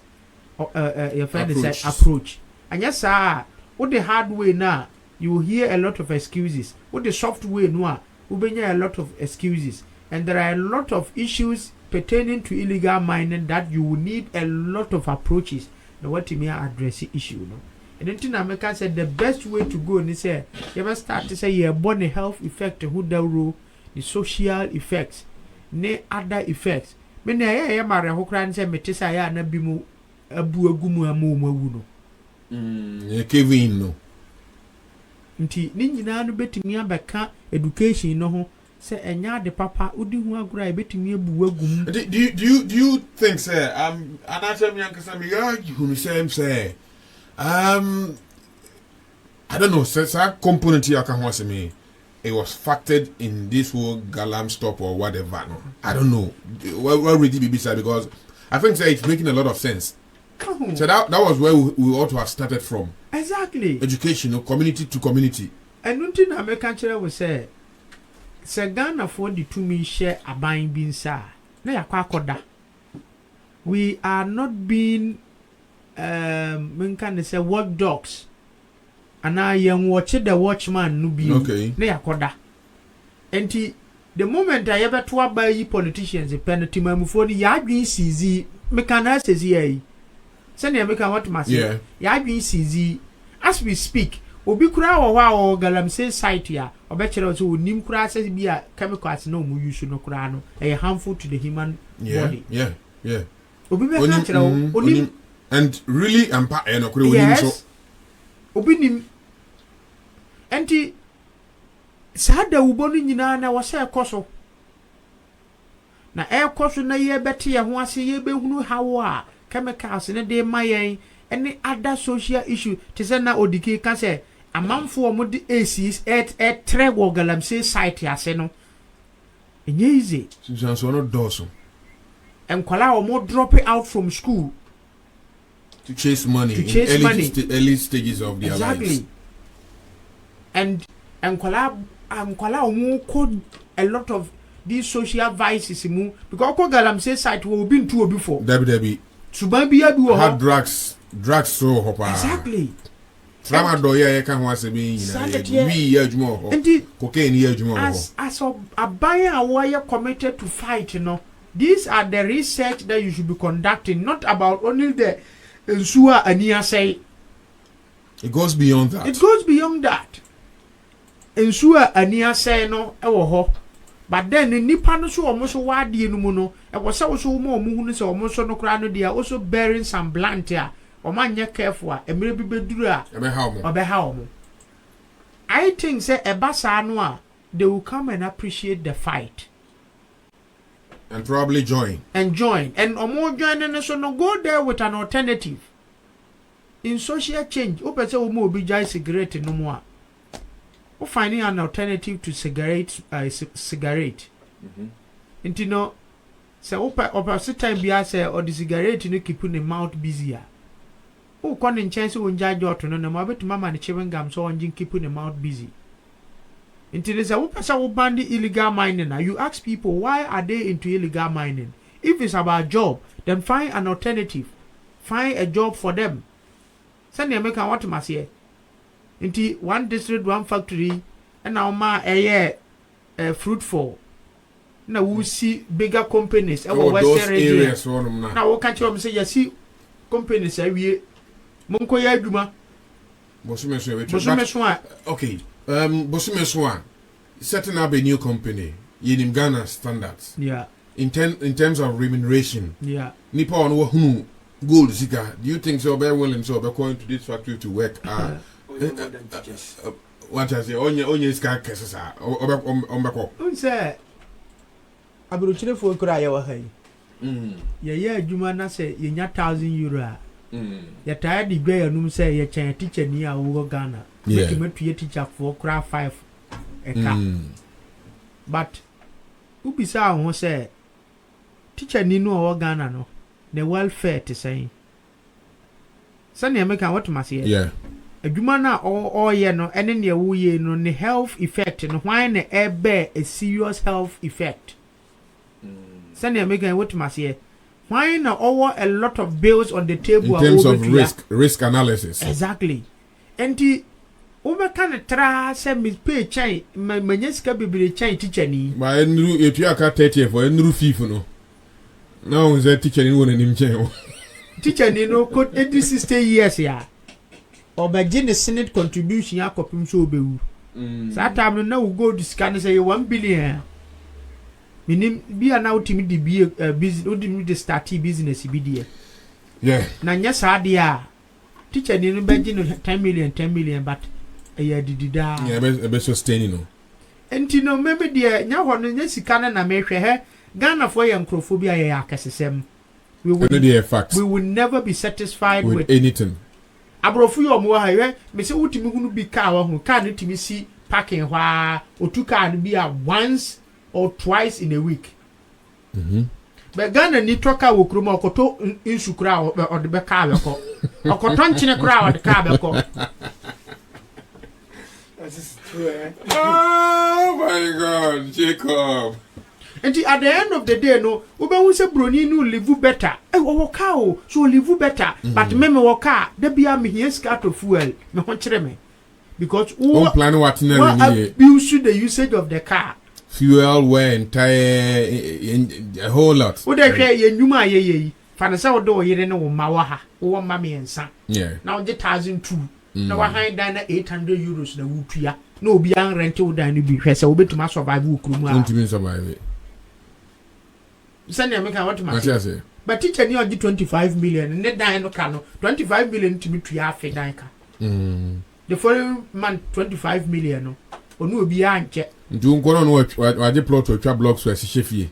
Speaker 4: your friend said approach. And yes, sir, what the hard way now, you will hear a lot of excuses. What the soft way now, will be a lot of excuses. And there are a lot of issues pertaining to illegal mining that you will need a lot of approaches. Now, what you may address the issue, no. And then America said the best way to go and say you must start to say you're born the health effect who the rule the social effects ne other effects. Me na ya mara ho kran say metisa ya na bi mu abu agumu amu awu no.
Speaker 1: Kevin no.
Speaker 4: Nti ni nyina no betimi abeka education no ho say enya de papa udi hu agura e betimi abu agum.
Speaker 1: Do you think say anatemi yankasa me ya hu say I don't know. Since that component here, I can say me, it was factored in this whole Galam stop or whatever. No, I don't know. What really be beside because I think say it's making a lot of sense. So that was where we ought to have started from.
Speaker 4: Exactly.
Speaker 1: Education, community to community.
Speaker 4: And nothing American children will say, Ghana for the 2 million share a buying being sa. We are not being say watch dogs. And I am watching the watchman no be
Speaker 1: okay.
Speaker 4: And the moment I ever to buy politicians a penalty mamufoni yadwin CZ mekana says ye. Send you make what must
Speaker 1: yeah.
Speaker 4: Yadwin CZ as we speak. Obi kura wa galamsey site ya obechero so nim kura says be a chemicals no mu use no kura no harmful to the human body.
Speaker 1: Yeah.
Speaker 4: Obi be onim
Speaker 1: and really no kura
Speaker 4: onim
Speaker 1: so
Speaker 4: obi nim enti sada ubonu nyina na wose ekoso na ekoso na ye bete ye ho ase ye behunu hawo a chemicals ne de mayen any other social issue te say na odike ka say amanfo omo de ACs et trewo galamsey site ase no enye easy
Speaker 1: so no doso
Speaker 4: enkwala omo drop out from school
Speaker 1: to chase money in early stages of their lives. And
Speaker 4: enkwala omo code a lot of these social vices mu because ko galamsey site will be into before
Speaker 1: Debbie
Speaker 4: suban biya bi wo
Speaker 1: had drugs so hopa
Speaker 4: exactly
Speaker 1: tramadol ya ka ho asebe nyina we ya adwuma ho cocaine ya adwuma ho
Speaker 4: as abaya awoye committed to fight, you know, these are the research that you should be conducting, not about only the ensure ania say.
Speaker 1: It goes beyond that.
Speaker 4: Ensure ania say no ewo ho. But then the nipa no so omo so wade no mu no e wo se wo so mo hunu se omo so no kra no dia also bearing some blunt a omo anya careful a emre bi beduru a obeha omo. I think say ebasa no a they will come and appreciate the fight
Speaker 1: and probably join and
Speaker 4: omo join so no go there with an alternative in social change. Ope say omo obi jai cigarette no mo a finding an alternative to cigarette. Into no say opposite time bia say or the cigarette no keep the mouth busy. Oh, con in chance won judge or to no ma bet mama and chewing gum so on keep the mouth busy. Into this a ban the illegal mining. Now you ask people why are they into illegal mining? If it's about job, then find an alternative. Find a job for them. Send the American what must here. Into one district, one factory, and now ma fruitful. Now we see bigger companies.
Speaker 1: Those areas
Speaker 4: now what can't you say? You see companies we monko ya adwuma.
Speaker 1: Okay. Bosumeswa setting up a new company in Ghana standards.
Speaker 4: Yeah.
Speaker 1: In terms of remuneration.
Speaker 4: Yeah.
Speaker 1: Nipa on who gold zika. Do you think so? Be willing so be going to this factory to work? What I say? Onye ska kesesa. Ombeko.
Speaker 4: Unse. Aburuchire fo kura ya wa hai. Ye adwuma na say ye nya €1,000. Ya tired the gbe anum say ye chan teacher ni a wo Ghana.
Speaker 1: Yeah.
Speaker 4: Make me teacher for kura 5 eka. But ubisa ho say teacher ni no wo Ghana no. The welfare to say. Sani American what must say?
Speaker 1: Yeah.
Speaker 4: Adwuma na all ye no ene ne wo ye no ne health effect no why na e bear a serious health effect. Sani American what must say? Why na over a lot of bills on the table
Speaker 1: in terms of risk analysis.
Speaker 4: Exactly. Enti over can tra say me pay chai manyeska bibire chai teacher ni.
Speaker 1: Ba enru etu aka 30 for enru fifu no. Now is that teacher ni won nim chen.
Speaker 4: Teacher ni no code 60 years ya. Obaje ne senate contribution ya kopim so obewu. Sa time no we go to scan say 1 billion. Minim bia na utimi di bi business udimi de start business bi die.
Speaker 1: Yeah.
Speaker 4: Na nya sa de a teacher ni no baje no 10 million but ya didida.
Speaker 1: Yeah, be sustain no.
Speaker 4: Enti no meme de nya ho no nya sika na mehwe he Ghana for your microphobia ya akesesem. We will never be satisfied with
Speaker 1: anything.
Speaker 4: Abrofu yo mo ha we me se utimi hunu bi car wa hu car no timi si parking hwa otu car no bi a once or twice in a week. But Ghana ni toka wo kroma okoto insu kra o de be ka be ko. Okoto nchine kra o de ka be ko. That is true.
Speaker 1: Oh my God, Jacob.
Speaker 4: And at the end of the day, no, Uba say Bruni no live better. Wo ka so live better. But me wo ka, de bia me here scat of fuel. Me ho kire me. Because
Speaker 1: who plan what in
Speaker 4: abuse the usage of the car.
Speaker 1: Fuel, wear, entire a whole lot.
Speaker 4: Wo de hwe ye nwuma ye. Fa say wo do yire ne wo ma wa ha. Wo ma me ensa.
Speaker 1: Yeah.
Speaker 4: Now je 1,002. Na wa hand down €800 na wutua. Na obi an rent wo dan no bi hwe say wo betuma survive wo krumu a.
Speaker 1: Don't survive.
Speaker 4: Send me can what to but teacher ni ogi 25 million ne dan no ka no 25 million to me tua afi dan ka. The following month 25 million no onu obi anche.
Speaker 1: Ndu nkono no wa je plot to twa blocks we sihefie.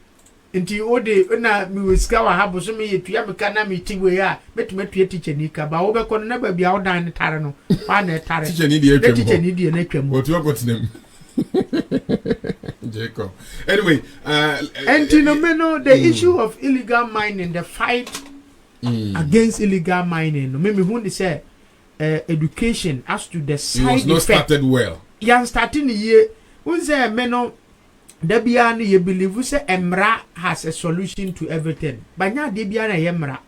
Speaker 4: Nti o de na mi weska wa habo so me yetua me kana me ti we a metuma tua teacher ni ka ba wo be kono na ba bia wo dan ne tare no fa na tare.
Speaker 1: Teacher ni de atwam.
Speaker 4: Teacher ni de na atwam.
Speaker 1: What you got them? Jacob. Anyway,
Speaker 4: and you know, the issue of illegal mining, the fight against illegal mining, maybe when they say education as to the side effect.
Speaker 1: It was not started well.
Speaker 4: Yeah, starting the year, when say meno, Debian, you believe we say Emra has a solution to everything. But now Debian Emra,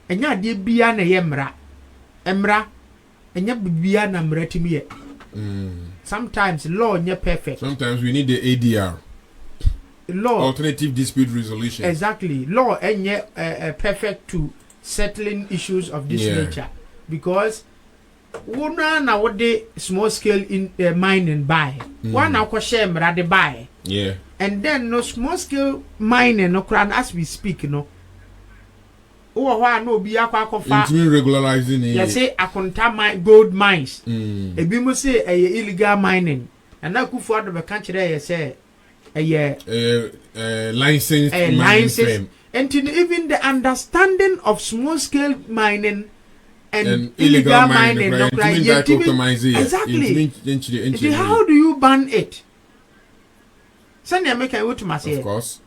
Speaker 4: and now Debian Emra, and ya Bibian Amretimi. Sometimes law is perfect.
Speaker 1: Sometimes we need the ADR.
Speaker 4: Law,
Speaker 1: alternative dispute resolution.
Speaker 4: Exactly. Law is perfect to settling issues of this nature. Because one na what the small scale in mining buy. One na ko share rather buy.
Speaker 1: Yeah.
Speaker 4: And then no small scale mining no crown as we speak no. No be
Speaker 1: regularizing it.
Speaker 4: You say akonta gold mines. Ebi mo say illegal mining. And na ku for the country there say
Speaker 1: license.
Speaker 4: And even the understanding of small scale mining and illegal mining. Exactly. How do you ban it? Of
Speaker 1: course.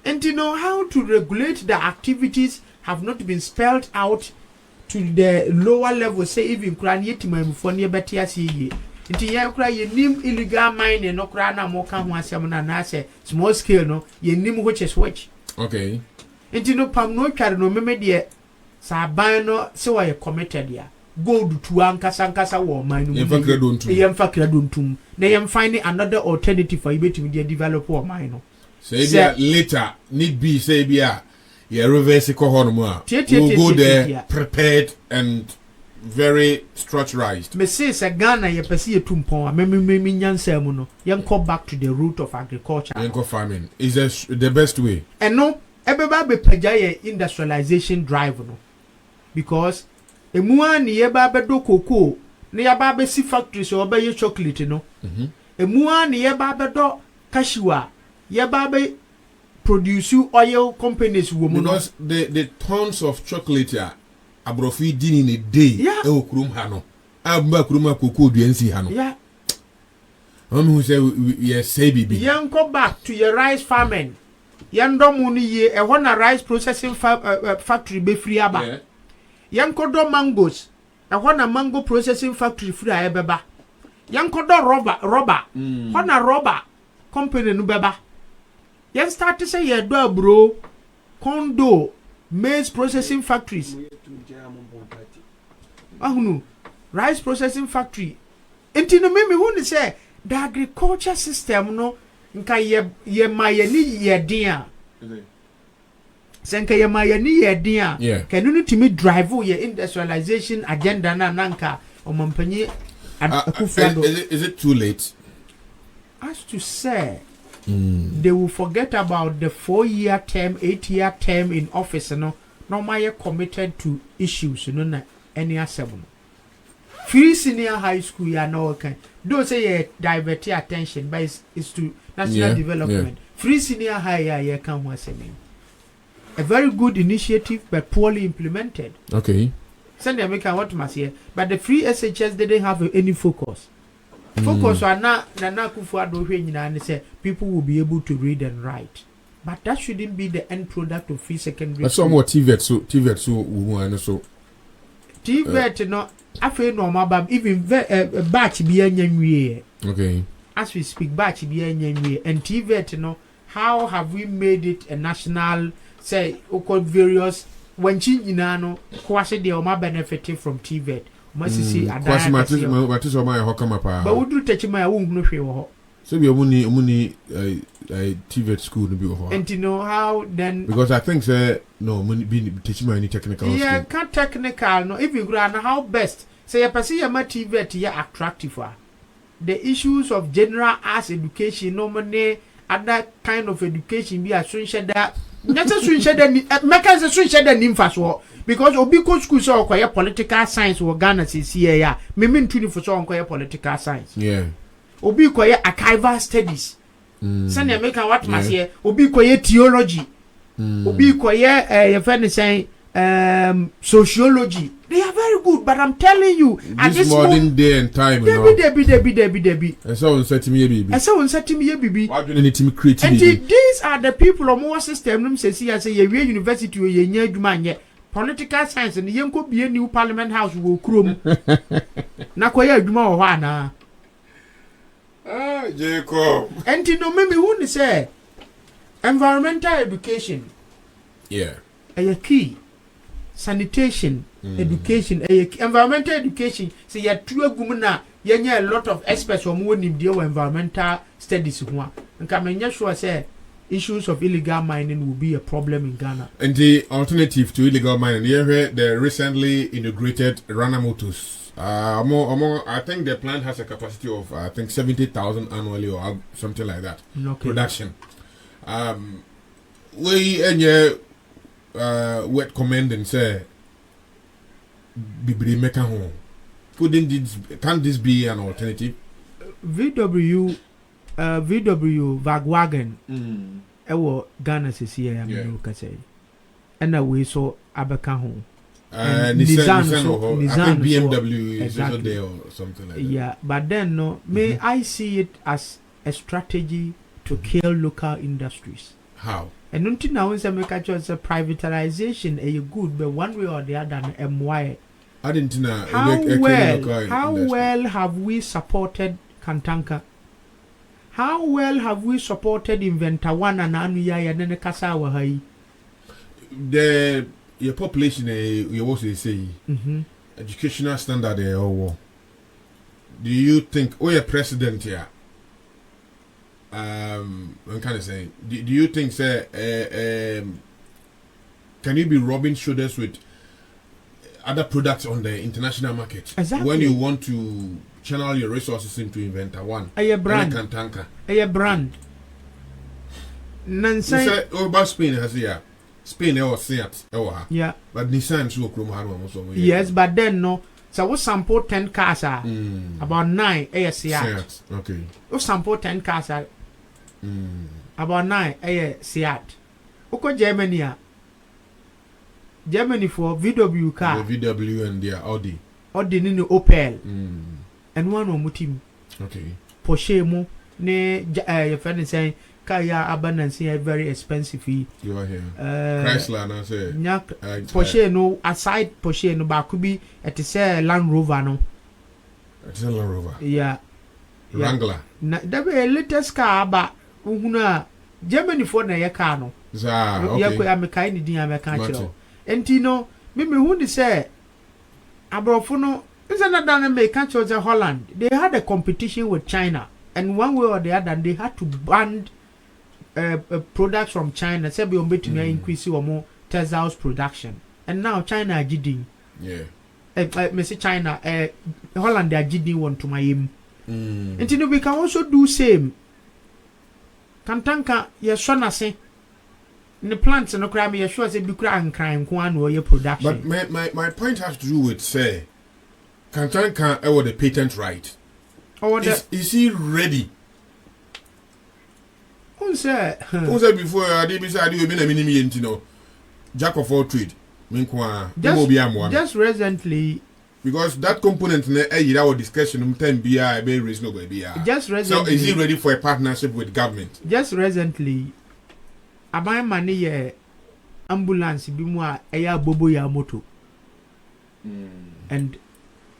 Speaker 4: And to know how to regulate the activities have not been spelled out to the lower level, say even crying yet for near better see. Into ye cry ye name illegal mining no cry na more come once na say small scale no ye name which is which.
Speaker 1: Okay.
Speaker 4: Into no pam no carry no me dear Sabano so I committed ya. Go to Ankasa war mine. Yemfa don't they am finding another alternative for you to develop or mine.
Speaker 1: Say later need be say reverse we'll go there prepared and very structurized.
Speaker 4: Me say sa Ghana ye pesi etumpon me nyansa mu no yenko back to the root of agriculture.
Speaker 1: Yenko farming is the best way.
Speaker 4: And no ebeba be pagya ye industrialization drive no because emua ni ye ba be do cocoa ne ya ba be si factory so be ye chocolate no. Emua ni ye ba be do cashew ye ba be produce oil companies woman
Speaker 1: because the tons of chocolate abrofi din in a day kurum hano amba kuruma cocoa duensi hano who say yes say bibi
Speaker 4: go back to your rice farming yando muni ye e wana rice processing factory be free aba yanko do mangoes e wana mango processing factory free abeba yanko do rubber wana rubber company no beba. Yen start to say ye do bro condo maize processing factories. Ahunu rice processing factory. Enti no me who say the agriculture system no nka ye mayani ye dia. Senka ye mayani ye dia. Can you to me drive ye industrialization agenda na nanka o mampanyi
Speaker 1: is it too late?
Speaker 4: As to say they will forget about the 4-year term, 8-year term in office, no matter committed to issues, no any assembly. Free senior high school, ya no can. Don't say divert your attention, but it's to national development. Free senior high, ya can once a very good initiative, but poorly implemented.
Speaker 1: Okay.
Speaker 4: Send them make what must here, but the free SHS didn't have any focus. Focus on na kufu ado hwe nyina ne say people will be able to read and write. but that shouldn't be the end product of free secondary
Speaker 1: But some more TVET so we so
Speaker 4: TVET no afi normal bam even batch bi anyanwie.
Speaker 1: Okay.
Speaker 4: As we speak batch bi anyanwie and TVET no how have we made it a national say various when nyina no kwase de o ma benefit from TVET masisi adaya
Speaker 1: kwase matis o ma ho kama pa
Speaker 4: ba wudru techima ya wo hunu hwe wo ho
Speaker 1: so bi omuni TVET school no bi wo ho
Speaker 4: and you know how then
Speaker 1: because I think say no money be techima any technical school
Speaker 4: yeah can't technical no if you grant how best say you perceive your TVET ya attractive the issues of general arts education no money other kind of education be a sunshine that that's a sunshine that make a sunshine that nimfa because obi ko school so okoye political science wo Ghana CCA ya me mean tuni for so okoye political science
Speaker 1: yeah
Speaker 4: obi koye archival studies send American what must here obi koye theology obi koye your friend is saying sociology. They are very good, but I'm telling you, at this
Speaker 1: modern day and time,
Speaker 4: Debbie.
Speaker 1: And someone said to me, baby.
Speaker 4: And someone said to me, baby.
Speaker 1: Why do you need to create?
Speaker 4: And these are the people of our system. Them say, I say, you university, you new political science, and you could be a new parliament house will chrome. Nakoya Juma Wana.
Speaker 1: Ah, Jacob.
Speaker 4: And you know, maybe who say environmental education.
Speaker 1: Yeah.
Speaker 4: A key. Sanitation, education, environmental education. Say you true gumuna, you a lot of experts from who need deal with environmental studies. And come sure say issues of illegal mining will be a problem in Ghana.
Speaker 1: And the alternative to illegal mining, you heard the recently integrated Rana Motors. I think the plant has a capacity of I think 70,000 annually or something like that.
Speaker 4: Okay.
Speaker 1: Production. We and what commend and say Bibri Meka home. Can't this be an alternative?
Speaker 4: VW Vagwagen ewo Ghana CCA ya mnuka say and we saw Abeka home
Speaker 1: Nissan BMW is also there or something like that.
Speaker 4: Yeah, but then no may I see it as a strategy to kill local industries.
Speaker 1: How?
Speaker 4: And until now, when make a choice of privatization, a good, but one way or the other, MY.
Speaker 1: I didn't know.
Speaker 4: How well have we supported Kantanka? How well have we supported Inventa One and Anuya and then Kasawa Hai?
Speaker 1: Your population, you also say, educational standard, do you think, your president here? I'm kind of saying, do you think, sir, can you be rubbing shoulders with other products on the international market?
Speaker 4: Exactly.
Speaker 1: When you want to channel your resources into Inventa One,
Speaker 4: a brand, a brand.
Speaker 1: Nancy, about Spain has here. Spain or Seat,
Speaker 4: yeah,
Speaker 1: but Nissan so chrome.
Speaker 4: Yes, but then no. So we sample 10 cars about 9 Seat.
Speaker 1: Okay.
Speaker 4: We sample 10 cars about 9 Seat. Oko Germany for VW car.
Speaker 1: The VW and their Audi.
Speaker 4: Audi ni Opel. And one on mutim.
Speaker 1: Okay.
Speaker 4: Porsche mo ne your friend is saying kaya abundance here very expensive.
Speaker 1: You are here. Chrysler now say.
Speaker 4: Porsche no aside Porsche no ba could be at say Land Rover no.
Speaker 1: It's a Land Rover.
Speaker 4: Yeah.
Speaker 1: Wrangler.
Speaker 4: Na the latest car ba uhuna Germany for na your car no.
Speaker 1: Okay.
Speaker 4: Ya ko America ni din America chiro. Enti no me hu ni say abrofo no isn't that done America chiro Holland. They had a competition with China and one way or the other they had to ban products from China. Say be on between increase or more Tesla's production. And now China are GD.
Speaker 1: Yeah.
Speaker 4: Me say China Holland are GD one to my aim. And you know we can also do same. Kantanka yes shona say the plants no cry me sure say be cry and crime one or your production.
Speaker 1: But my point has to do with say Kantanka or the patent right. Is he ready? Who said before I did beside you been a minimum, you know, jack of all trade.
Speaker 4: Just recently,
Speaker 1: because that component in our discussion, be reasonable.
Speaker 4: Just recently,
Speaker 1: so is he ready for a partnership with government?
Speaker 4: Just recently, aban mane ye ambulance bi mu a eya bobo ya moto and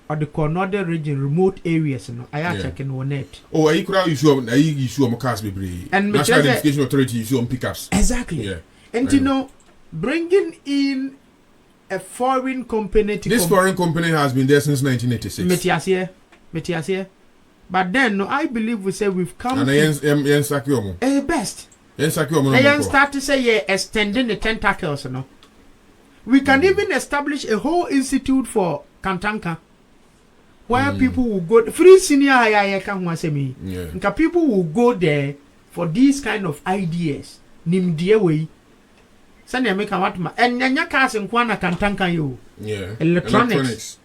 Speaker 4: or the northern region remote areas no I checking on net.
Speaker 1: Oh, I could issue on cars be
Speaker 4: and
Speaker 1: National Identification Authority issue on pickups.
Speaker 4: Exactly.
Speaker 1: Yeah.
Speaker 4: And you know, bringing in a foreign company to
Speaker 1: this foreign company has been there since 1986.
Speaker 4: Metiasie. But then no, I believe we say we've come
Speaker 1: and
Speaker 4: to best. Yen start to say extending the tentacles, no. We can even establish a whole institute for Kantanka where people will go free senior higher can once me. Yeah. People will go there for these kind of ideas. Nim dear way. Sanya make a what and Yanya cars and Kwana Kantanka you.
Speaker 1: Yeah.
Speaker 4: Electronics.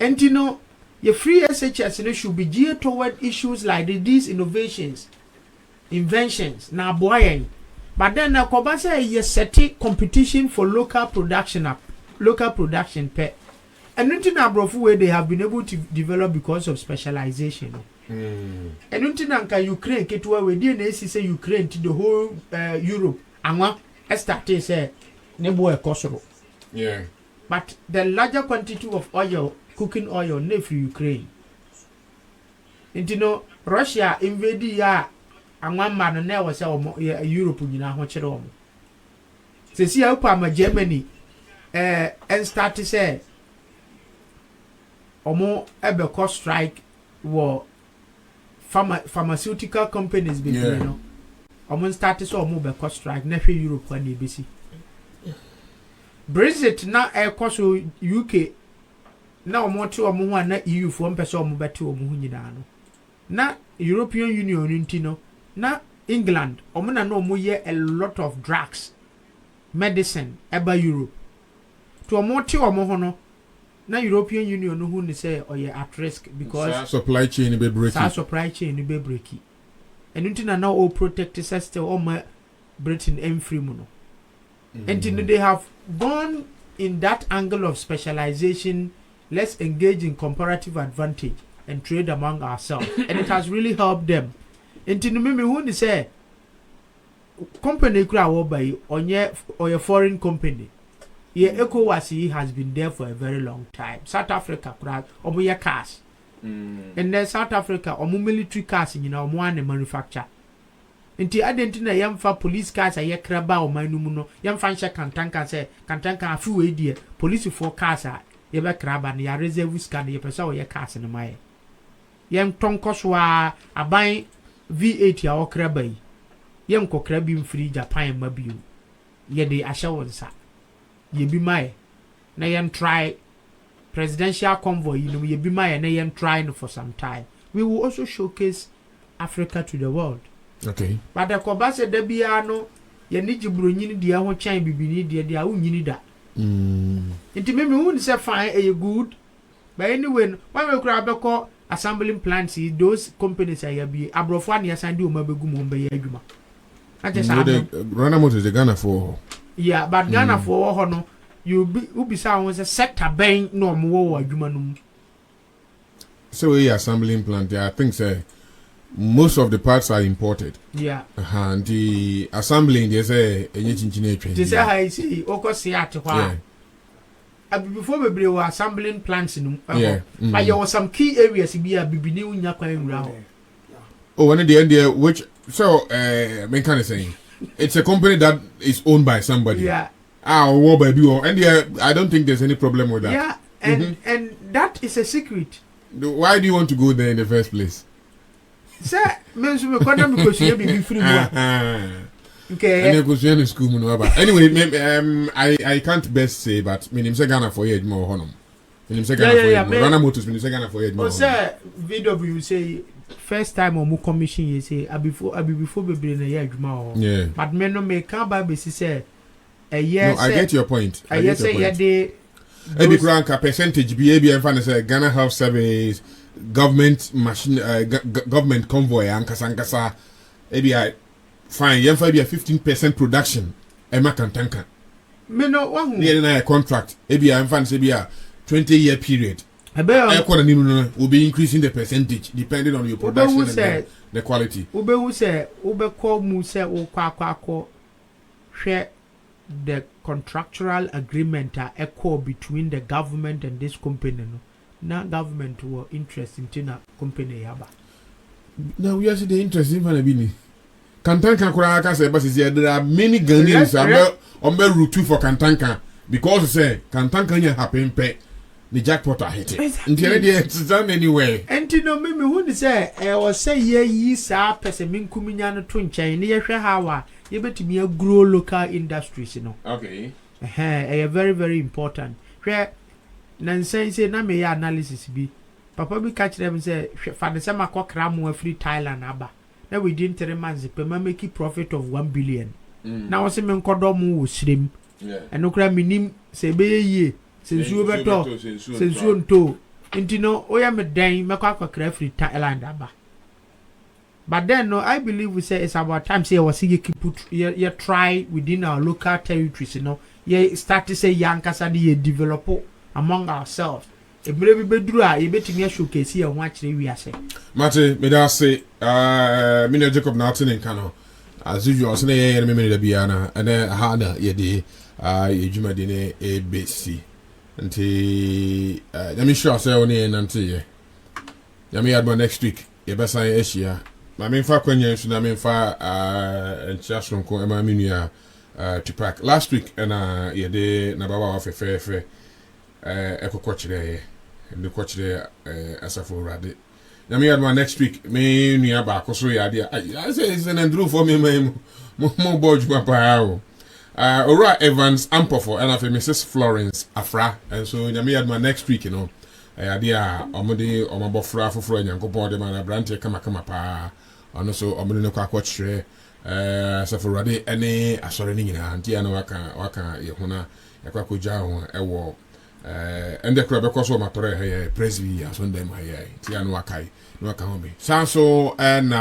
Speaker 4: And you know, your free SHS should be geared toward issues like these innovations, inventions, na boy. But then na kobasa ye set competition for local production pet. And nothing abroad where they have been able to develop because of specialization. And nothing anka Ukraine ketwa we dey say Ukraine to the whole Europe. Anwa start say nebo e kosoro.
Speaker 1: Yeah.
Speaker 4: But the larger quantity of oil, cooking oil, ne from Ukraine. And you know Russia invaded ya anwa man na was Europe nyina ho kire omo. Se si ma Germany and start to say omo ebe strike wo pharmaceutical companies be you know omo start to say omo be strike na hwe Europe na ebesi Brexit na so UK na omo te omo ho na EU fo mpese omo bete omo ho nyina no na European Union ntino na England omo na omo ye a lot of drugs medicine eba Europe to omo te omo ho no na European Union no who say or at risk because
Speaker 1: supply chain be breaking. And until now all protect system all my Britain and free mono. And they have gone in that angle of specialization. Let's engage in comparative advantage and trade among ourselves. And it has really helped them. And to me who say company crowd by on your foreign company. Yeah, ECOWAS has been there for a very long time. South Africa, omo cars. And then South Africa, omo military cars, you know, one manufacture. Inti adentina yamfa police cars a yekraba o manumu no yamfa nche kantanka say kantanka afu we die police for cars a yebe kraba na ya reserve scan ye pesa o ye cars no mai yem tonkoso a aban V8 ya o kraba yi yem kokra bi mfiri Japan mabiu ye de ahye wonsa ye bi mai na yem try presidential convoy you know ye bi mai na yem trying for some time. We will also showcase Africa to the world. Okay.
Speaker 4: But the kobase de bia no ye ni jibronyini dia ho chan bibini dia unyini da. Inti me hu say fine e good. But anyway, when we kura beko assembling plants those companies are be abrofo an yasan di o mabegu mo be adwuma.
Speaker 1: Rana Motors the Ghana for.
Speaker 4: Yeah, but Ghana for ho no you be say won say sector ben no mo wo adwuma no.
Speaker 1: So we assembling plant there I think say most of the parts are imported.
Speaker 4: Yeah.
Speaker 1: And the assembling they say
Speaker 4: they say I see okosi atwa. Before we were assembling plants in but there were some key areas be a bibini unya kwan wura.
Speaker 1: Oh, one of the end which so me kind of saying it's a company that is owned by somebody.
Speaker 4: Yeah.
Speaker 1: What by you and I don't think there's any problem with that.
Speaker 4: Yeah, and that is a secret.
Speaker 1: Why do you want to go there in the first place?
Speaker 4: Sir, mention me kwanda because you be free more. Okay.
Speaker 1: And you go to school no anyway, I can't best say but me say Ghana for year more honum. Me say Ghana for year. Rana Motors me say Ghana for year more.
Speaker 4: Sir, VW say first time on commission you say before be na year adwuma.
Speaker 1: Yeah.
Speaker 4: But me no me can buy basis say a year.
Speaker 1: No, I get your point.
Speaker 4: I get your point.
Speaker 1: Ebi kranka percentage be fan say Ghana Health Service government machine government convoy ankasa ebi I fine yem fa be 15% production e makantanka
Speaker 4: me no wahu
Speaker 1: ne na contract ebi I fan say be a 20-year period e kwa ni no will be increasing the percentage depending on your production and the quality
Speaker 4: ube hu say ube call mu say o kwa share the contractual agreement echo between the government and this company no na government were interest in na company yaba
Speaker 1: now we are see the interest in Vanabini. Kantanka Kuraka say, but there are many Ghanaians on the route for Kantanka because say Kantanka happen pay the jackpot are hitting. Until it's done anyway.
Speaker 4: And you know, me who say, I was say, ye sa pessimin kuminyano twin chain near Shahawa, you better me a grow local industries, you know.
Speaker 1: Okay.
Speaker 4: Very, very important. Where Nancy say, na me analysis be. Papa be catch them say, for the summer cock ram free Thailand abba. Now within 3 months, the make a profit of 1 billion. Now, some men Kodomu was slim. And no crime minim say, be ye, since you ever talk, since you to. And you know, I am a dang, make a craft free Thailand abba. But then, no, I believe we say it's about time, say, was see keep put you try within our local territories, you know. You start to say, Yankasa, ye develop among ourselves. If we be bedroom, you better me showcase here and watch the we are saying.
Speaker 1: Mate, me da say, me Jacob Martin in Kano. As usual, say, me the Biana, and then harder, ye de, ye Juma Dine, ABC. Until, let me sure say only and until ye. Yami had next week, ye best I Asia. My main fa kwenye, should I mean fa, and just from Emma Minia, to pack last week, and ye de, Nabawa of a fair. Echo coach there, and the coach there, as a full rabbit. Now, me had one next week, me near back, so idea. I say it's an Andrew for me, more bodge, papa. Ora Evans, Ampofo, and after Mrs. Florence Afra, and so me had my next week, you know. Idea, Omode, Omabofra, for Fred, and go board them, and a branch, come pa, and also Omodino coach there, as a full rabbit, any, a sorry, and Tiano Waka, Yahona, Yakako Jao, a war. And the crab because of my PREZ as on them Tian Wakai, no Kahomi. Sanso and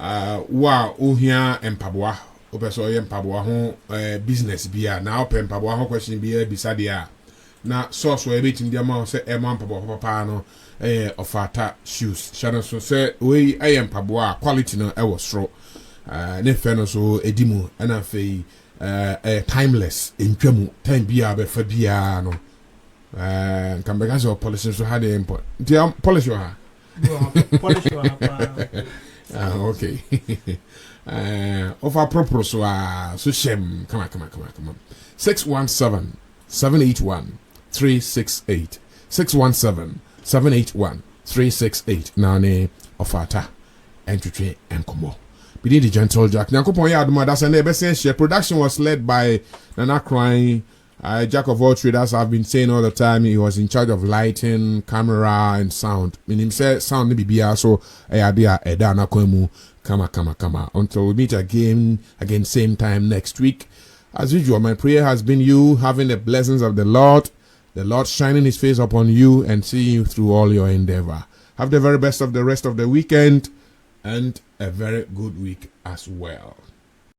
Speaker 1: Uhia and Pabua, Opeso and Pabua business beer now pen Pabua question beer bisadia. Now sauce were meeting the amount say a man Pabua Papano of Fata shoes. Shannon so say we I am Pabua quality no I was straw. Nefeno so edimu and I fee timeless in Pemu, time beer for beer no. Come back as your policy so had the import. Dear polish your
Speaker 4: Polish
Speaker 1: okay. Of our proper so shame. Come on. 617-781-368. 617-781-368. Now name of Ata entry and Como. Be the gentle Jack. Nyankopon ya aduma that's an share. Production was led by Nana Crying. Jack of all traders, I've been saying all the time, he was in charge of lighting, camera, and sound. Meaning, say sound maybe be also a idea edana kwemu kama. Until we meet again same time next week. As usual, my prayer has been you having the blessings of the Lord shining His face upon you and seeing you through all your endeavor. Have the very best of the rest of the weekend and a very good week as well.